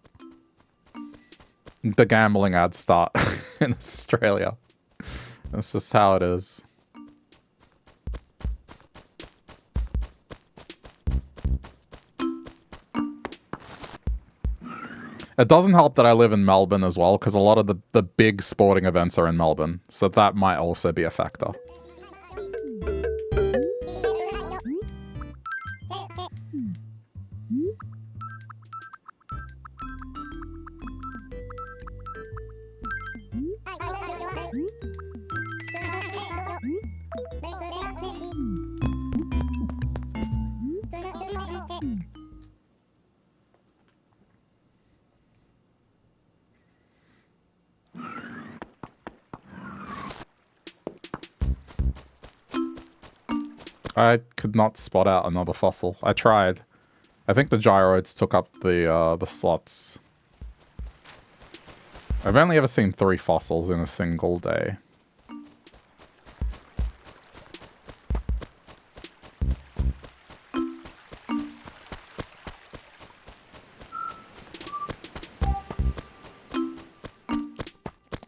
the gambling ads start in Australia. That's just how it is. It doesn't help that I live in Melbourne as well, because a lot of the big sporting events are in Melbourne, so that might also be a factor. I could not spot out another fossil. I tried. I think the gyroids took up the slots. I've only ever seen 3 fossils in a single day.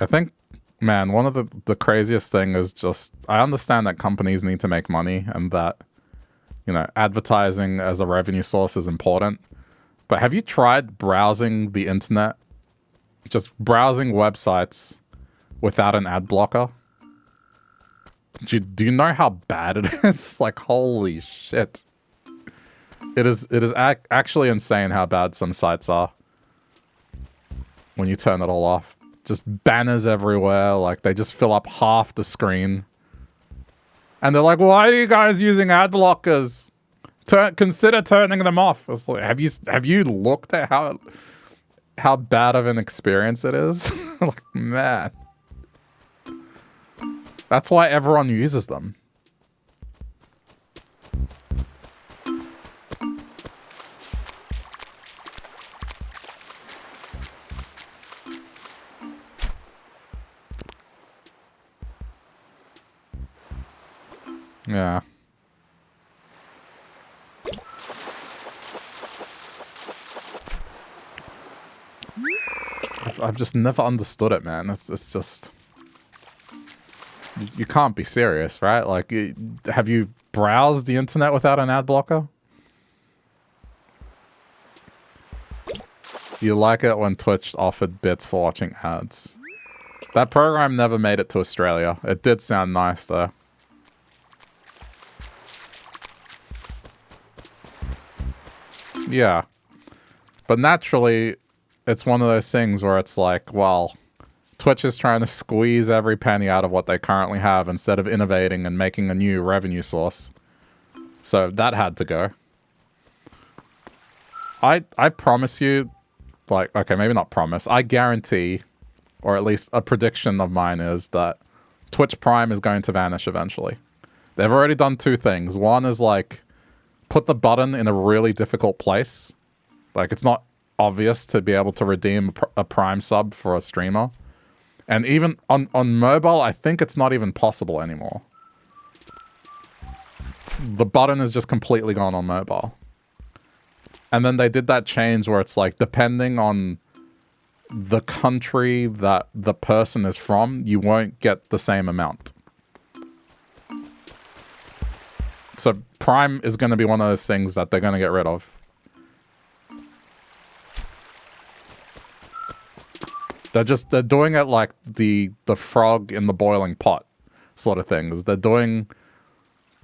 I think, man, one of the craziest thing is just, I understand that companies need to make money and that, advertising as a revenue source is important. But have you tried browsing the internet? Just browsing websites without an ad blocker? Do you know how bad it is? Like, holy shit. It is actually insane how bad some sites are when you turn it all off. Just banners everywhere, like they just fill up half the screen. And they're like, why are you guys using ad blockers? Consider turning them off. It's like, have you looked at how bad of an experience it is? Like, man. That's why everyone uses them. Yeah. I've just never understood it, man. It's just... You can't be serious, right? Like, have you browsed the internet without an ad blocker? You like it when Twitch offered bits for watching ads. That program never made it to Australia. It did sound nice, though. Yeah. But naturally, it's one of those things where it's like, well, Twitch is trying to squeeze every penny out of what they currently have instead of innovating and making a new revenue source. So that had to go. I promise you, like, okay, maybe not promise. I guarantee, or at least a prediction of mine is that Twitch Prime is going to vanish eventually. They've already done two things. One is like, put the button in a really difficult place. Like, it's not obvious to be able to redeem a Prime sub for a streamer. And even on mobile, I think it's not even possible anymore. The button is just completely gone on mobile. And then they did that change where it's like, depending on the country that the person is from, you won't get the same amount. So Prime is going to be one of those things that they're going to get rid of. They're doing it like the frog in the boiling pot sort of things. They're doing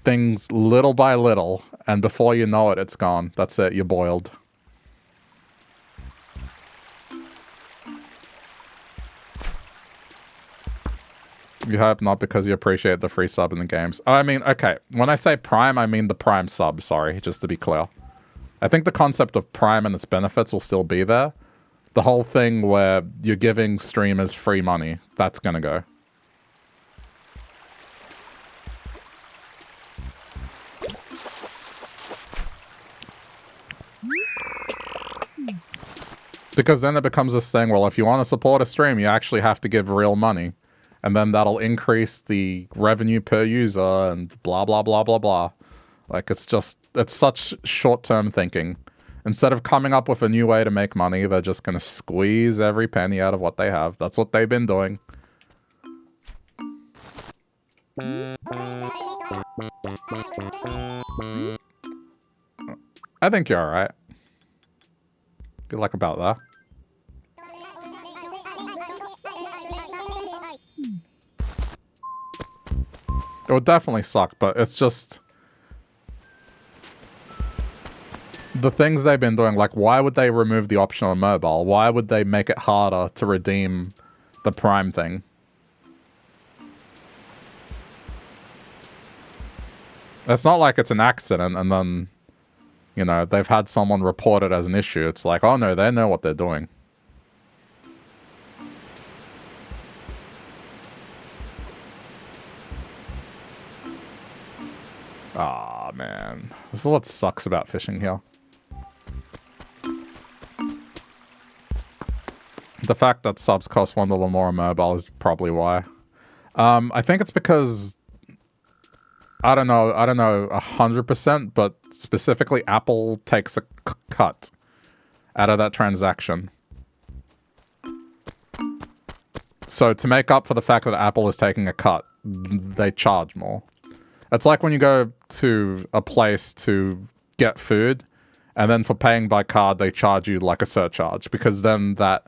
things little by little, and before you know it, it's gone. That's it, you're boiled. You hope not, because you appreciate the free sub in the games. Oh, I mean, okay, when I say Prime, I mean the Prime sub, sorry, just to be clear. I think the concept of Prime and its benefits will still be there. The whole thing where you're giving streamers free money, that's gonna go. Because then it becomes this thing, well, if you want to support a stream, you actually have to give real money. And then that'll increase the revenue per user and blah, blah, blah, blah, blah. Like, it's such short-term thinking. Instead of coming up with a new way to make money, they're just going to squeeze every penny out of what they have. That's what they've been doing. I think you're alright. Good luck about that. It would definitely suck, but it's just... the things they've been doing, like, why would they remove the option on mobile? Why would they make it harder to redeem the Prime thing? It's not like it's an accident and then, you know, they've had someone report it as an issue. It's like, oh no, they know what they're doing. Ah, man. This is what sucks about fishing here. The fact that subs cost $1 more on mobile is probably why. I think it's because... I don't know 100%, but specifically Apple takes a cut out of that transaction. So to make up for the fact that Apple is taking a cut, they charge more. It's like when you go to a place to get food, and then for paying by card, they charge you like a surcharge, because then that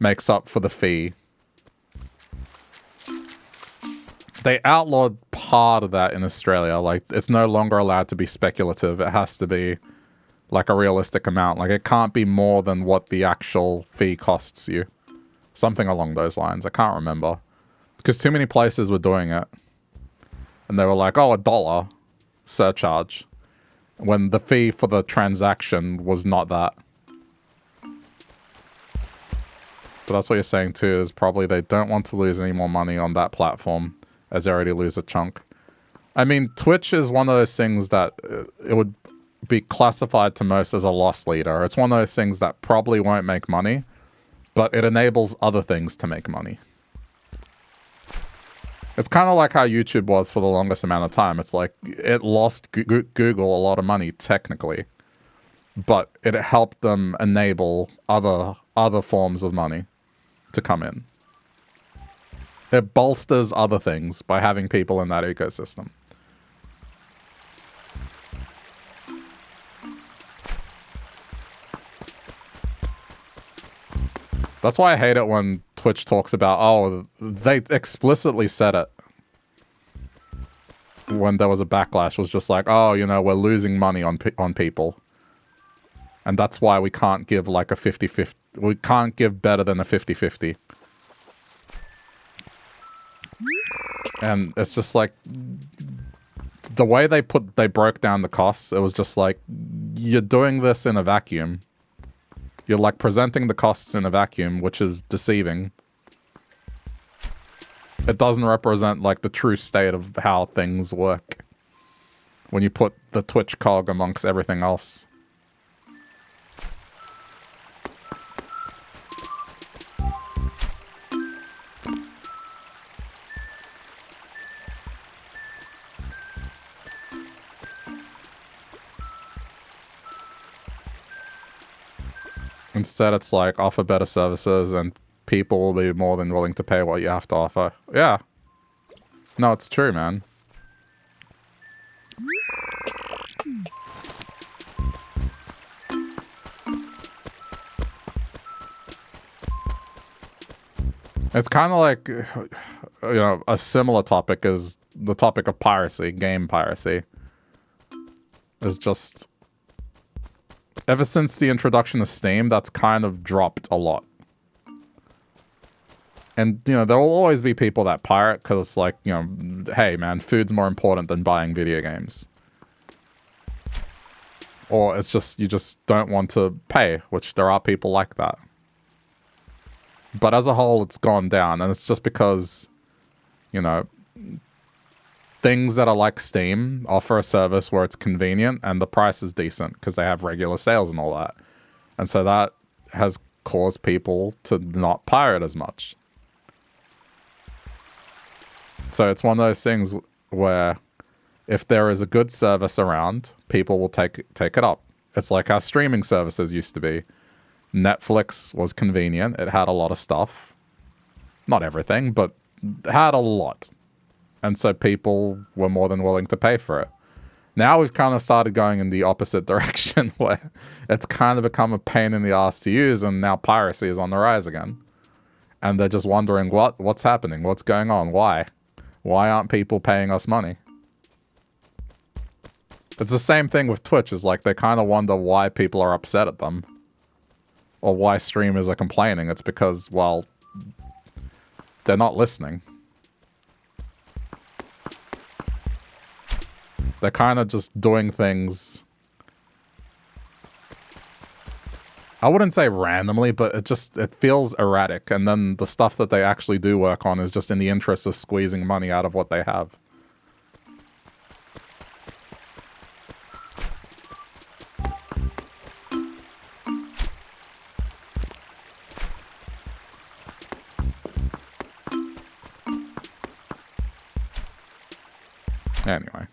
makes up for the fee. they outlawed part of that in Australia. Like, it's no longer allowed to be speculative. It has to be like a realistic amount. Like, it can't be more than what the actual fee costs you. Something along those lines. I can't remember. Because too many places were doing it. And they were like, oh, $1 surcharge. When the fee for the transaction was not that. But that's what you're saying too, is probably they don't want to lose any more money on that platform, as they already lose a chunk. I mean, Twitch is one of those things that it would be classified to most as a loss leader. It's one of those things that probably won't make money, but it enables other things to make money. It's kind of like how YouTube was for the longest amount of time. It's like it lost Google a lot of money, technically, but it helped them enable other forms of money to come in. It bolsters other things by having people in that ecosystem. That's why I hate it when Twitch talks about, oh, they explicitly said it. When there was a backlash, was just like, oh, you know, we're losing money on people. And that's why we can't give like a 50-50. We can't give better than a 50-50. And it's just like, the way they broke down the costs, it was just like, you're doing this in a vacuum. You're like presenting the costs in a vacuum, which is deceiving. It doesn't represent like the true state of how things work when you put the Twitch cog amongst everything else. Instead, it's like offer better services and people will be more than willing to pay what you have to offer. Yeah. No, it's true, man. It's kind of like, you know, a similar topic is the topic of piracy, game piracy. It's just... Ever since the introduction of Steam, that's kind of dropped a lot. And, you know, there will always be people that pirate because it's like, you know, hey, man, food's more important than buying video games. Or it's just, you just don't want to pay, which there are people like that. But as a whole, it's gone down. And it's just because, you know, things that are like Steam offer a service where it's convenient and the price is decent because they have regular sales and all that. And so that has caused people to not pirate as much. So it's one of those things where if there is a good service around, people will take it up. It's like how streaming services used to be. Netflix was convenient. It had a lot of stuff. Not everything, but it had a lot. And so people were more than willing to pay for it. Now we've kind of started going in the opposite direction where it's kind of become a pain in the ass to use, and now piracy is on the rise again. And they're just wondering, what's happening? What's going on? Why? Why aren't people paying us money? It's the same thing with Twitch. It's like they kind of wonder why people are upset at them. Or why streamers are complaining. It's because, well, they're not listening. They're kind of just doing things, I wouldn't say randomly, but it feels erratic. And then the stuff that they actually do work on is just in the interest of squeezing money out of what they have. Anyway.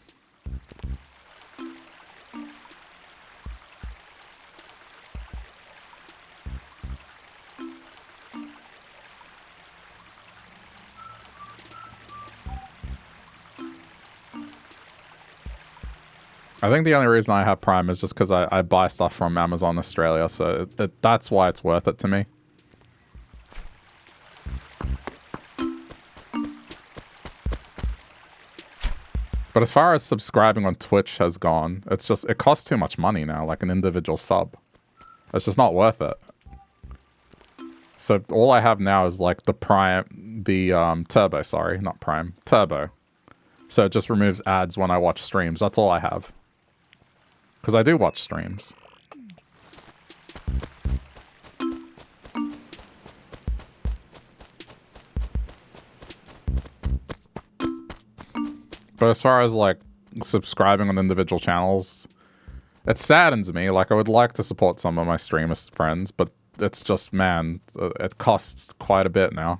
I think the only reason I have Prime is just because I buy stuff from Amazon Australia, so that's why it's worth it to me. But as far as subscribing on Twitch has gone, it's just, it costs too much money now, like an individual sub. It's just not worth it. So all I have now is like the Turbo, sorry, not Prime, Turbo. So it just removes ads when I watch streams. That's all I have. Because I do watch streams. But as far as like subscribing on individual channels, it saddens me. Like I would like to support some of my streamer friends, but it's just, man, it costs quite a bit now.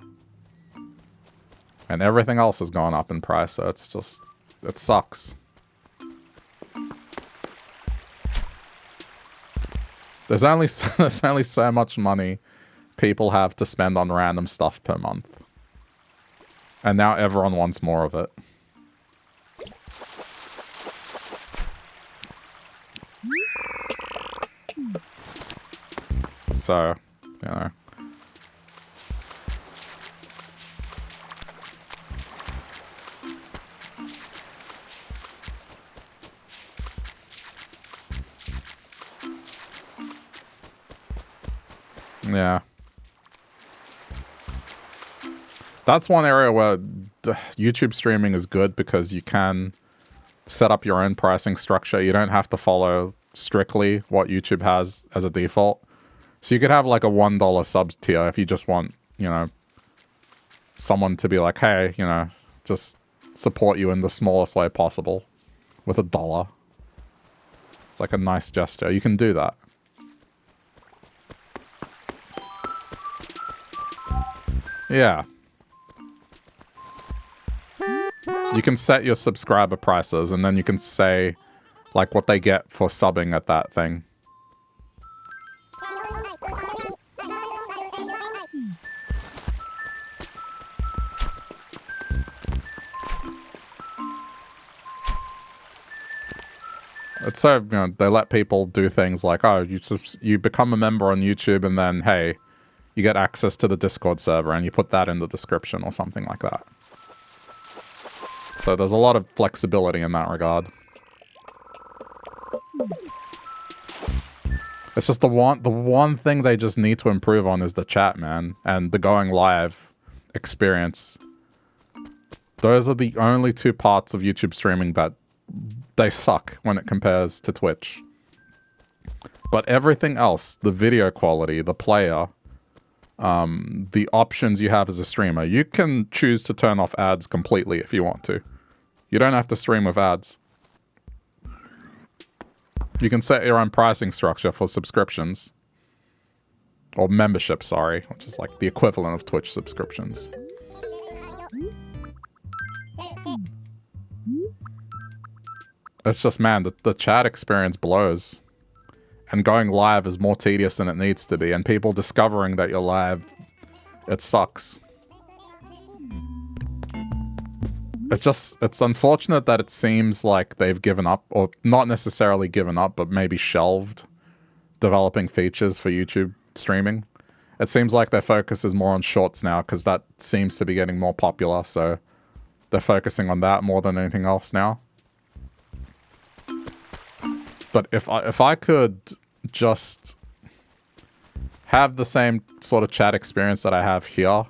And everything else has gone up in price, so it's just, it sucks. There's only so much money people have to spend on random stuff per month. And now everyone wants more of it. So, you know. Yeah. That's one area where YouTube streaming is good because you can set up your own pricing structure. You don't have to follow strictly what YouTube has as a default. So you could have like a $1 subs tier if you just want, you know, someone to be like, hey, you know, just support you in the smallest way possible with $1. It's like a nice gesture. You can do that. Yeah. You can set your subscriber prices and then you can say like what they get for subbing at that thing. It's so, you know, they let people do things like, oh, you become a member on YouTube and then, hey, you get access to the Discord server and you put that in the description or something like that. So there's a lot of flexibility in that regard. It's just the one thing they just need to improve on is the chat, man, and the going live experience. Those are the only two parts of YouTube streaming that they suck when it compares to Twitch. But everything else, the video quality, the player, the options you have as a streamer, you can choose to turn off ads completely if you want to. You don't have to stream with ads. You can set your own pricing structure for subscriptions. Or memberships, sorry, which is like the equivalent of Twitch subscriptions. It's just, man, the chat experience blows. And going live is more tedious than it needs to be. And people discovering that you're live, it sucks. It's unfortunate that it seems like they've given up, or not necessarily given up, but maybe shelved developing features for YouTube streaming. It seems like their focus is more on shorts now, because that seems to be getting more popular, so they're focusing on that more than anything else now. But if I could just have the same sort of chat experience that I have here,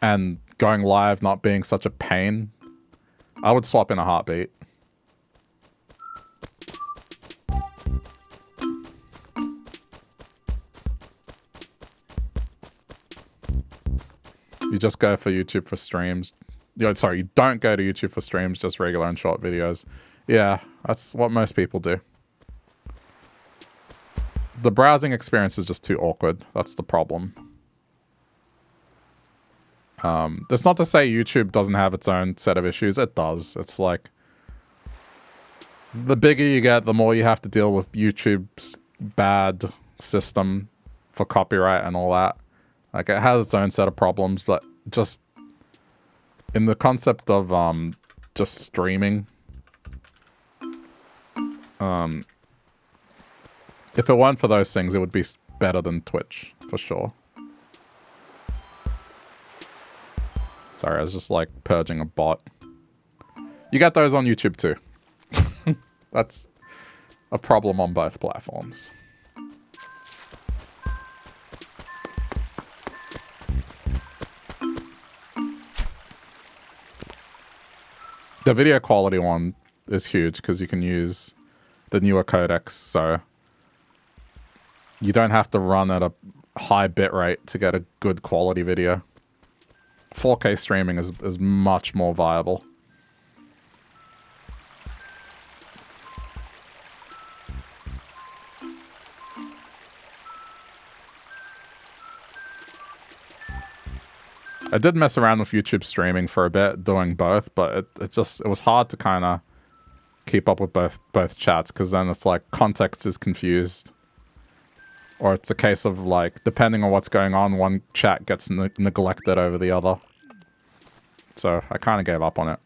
and going live not being such a pain, I would swap in a heartbeat. You just go for YouTube for streams. Sorry, you don't go to YouTube for streams, just regular and short videos. Yeah, that's what most people do. The browsing experience is just too awkward. That's the problem. That's not to say YouTube doesn't have its own set of issues. It does. It's like, the bigger you get, the more you have to deal with YouTube's bad system for copyright and all that. Like, it has its own set of problems, but just in the concept of just streaming, if it weren't for those things, it would be better than Twitch, for sure. Sorry, I was just like purging a bot. You get those on YouTube too. That's a problem on both platforms. The video quality one is huge because you can use the newer codecs, so you don't have to run at a high bitrate to get a good quality video. 4K streaming is much more viable. I did mess around with YouTube streaming for a bit, doing both, but it was hard to kind of keep up with both chats, because then it's like context is confused. Or it's a case of like, depending on what's going on, one chat gets neglected over the other. So I kind of gave up on it.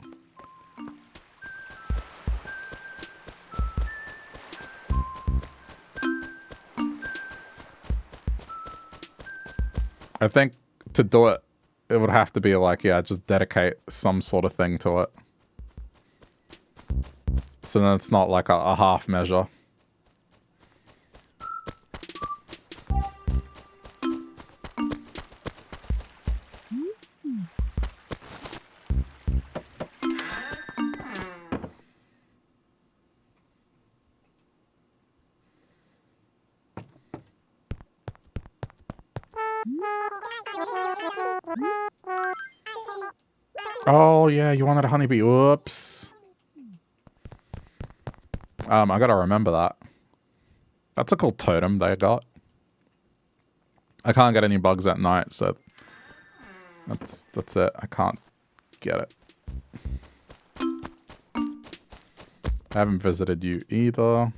I think to do it, it would have to be like, yeah, just dedicate some sort of thing to it. So then it's not like a half measure. Oh, yeah, you wanted a honeybee. Whoops. I gotta remember that. That's a cool totem they got. I can't get any bugs at night, so that's it. I can't get it. I haven't visited you either.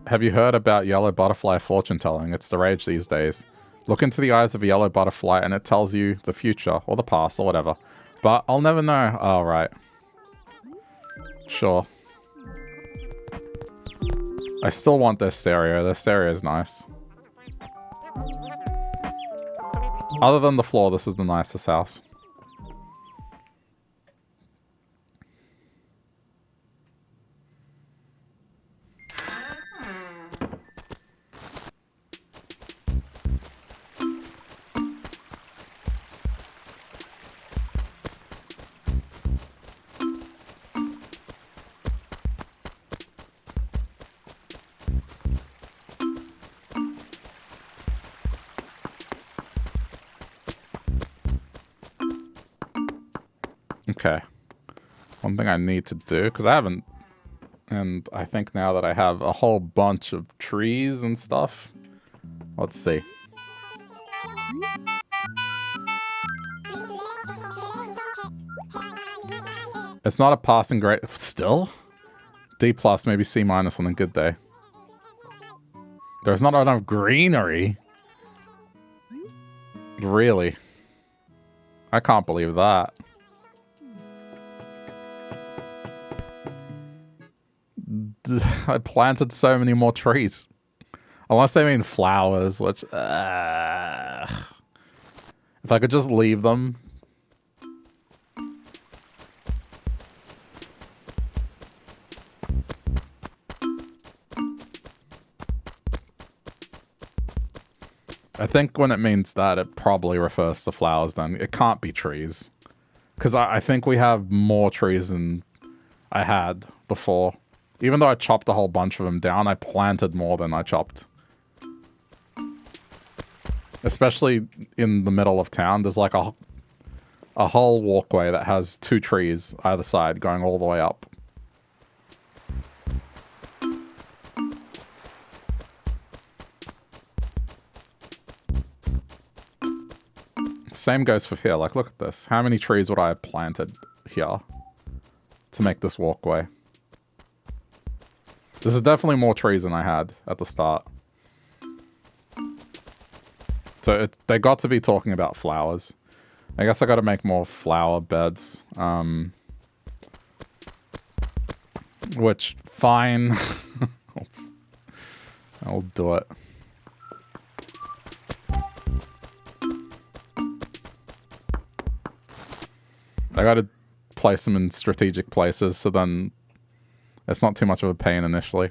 Have you heard about yellow butterfly fortune telling? It's the rage these days. Look into the eyes of a yellow butterfly and it tells you the future or the past or whatever. But I'll never know. Oh, right. Sure. I still want their stereo. Their stereo is nice. Other than the floor, this is the nicest house. Okay. One thing I need to do, because I haven't, and I think now that I have a whole bunch of trees and stuff. Let's see. It's not a passing grade. Still? D+, maybe C- on a good day. There's not enough greenery. Really? I can't believe that. I planted so many more trees. Unless they mean flowers, which... if I could just leave them. I think when it means that, it probably refers to flowers then. It can't be trees. Because I think we have more trees than I had before. Even though I chopped a whole bunch of them down, I planted more than I chopped. Especially in the middle of town, there's like a whole walkway that has 2 trees either side going all the way up. Same goes for here. Like, look at this. How many trees would I have planted here to make this walkway? This is definitely more trees than I had at the start. So they got to be talking about flowers. I guess I got to make more flower beds. Which, fine. I'll do it. I gotta place them in strategic places, so then it's not too much of a pain initially.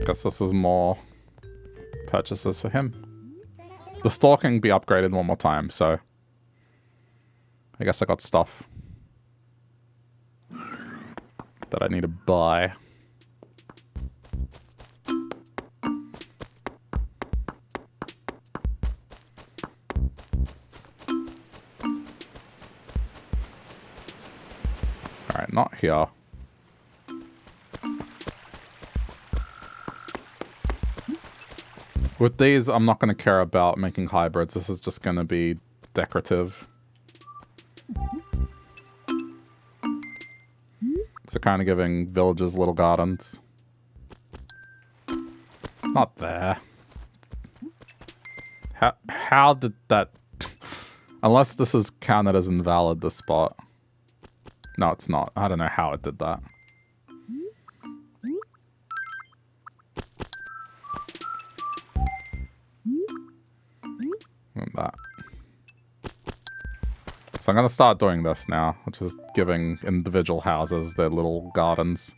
Guess this is more purchases for him. The store can be upgraded one more time, so I guess I got stuff that I need to buy. Alright, not here. With these, I'm not going to care about making hybrids. This is just going to be decorative. So kind of giving villagers little gardens. Not there. How did that... Unless this is counted as invalid, the spot. No, it's not. I don't know how it did that. That. So I'm going to start doing this now, which is giving individual houses their little gardens.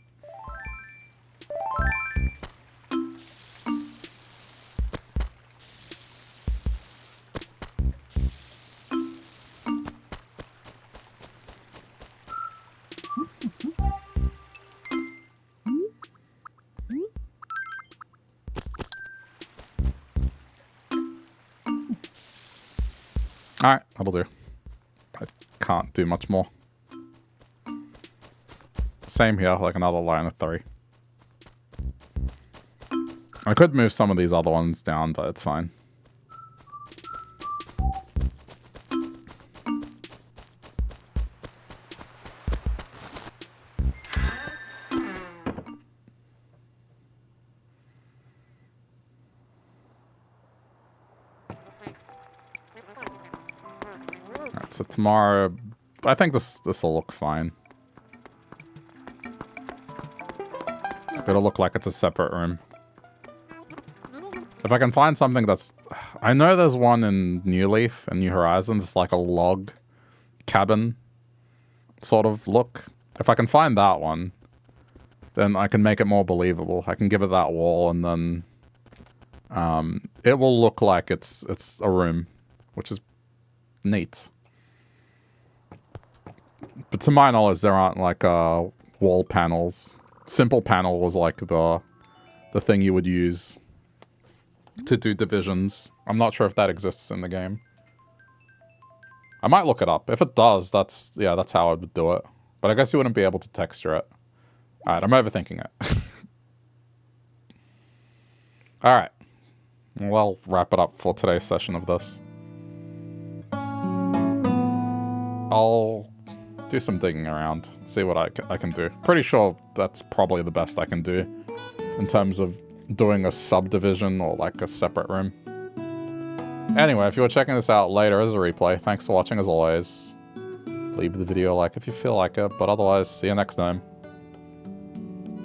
Alright, that'll do. I can't do much more. Same here, like another line of 3. I could move some of these other ones down, but it's fine. So tomorrow, I think this will look fine. It'll look like it's a separate room. If I can find something that's... I know there's one in New Leaf and New Horizons. It's like a log cabin sort of look. If I can find that one, then I can make it more believable. I can give it that wall and then it will look like it's a room, which is neat. But to my knowledge, there aren't like wall panels. Simple panel was like the thing you would use to do divisions. I'm not sure if that exists in the game. I might look it up. If it does, that's how I would do it. But I guess you wouldn't be able to texture it. Alright, I'm overthinking it. Alright. Well, I'll wrap it up for today's session of this. I'll do some digging around, see what I can do. Pretty sure that's probably the best I can do in terms of doing a subdivision or like a separate room. Anyway, if you were checking this out later as a replay, thanks for watching as always. Leave the video a like if you feel like it, but otherwise, see you next time.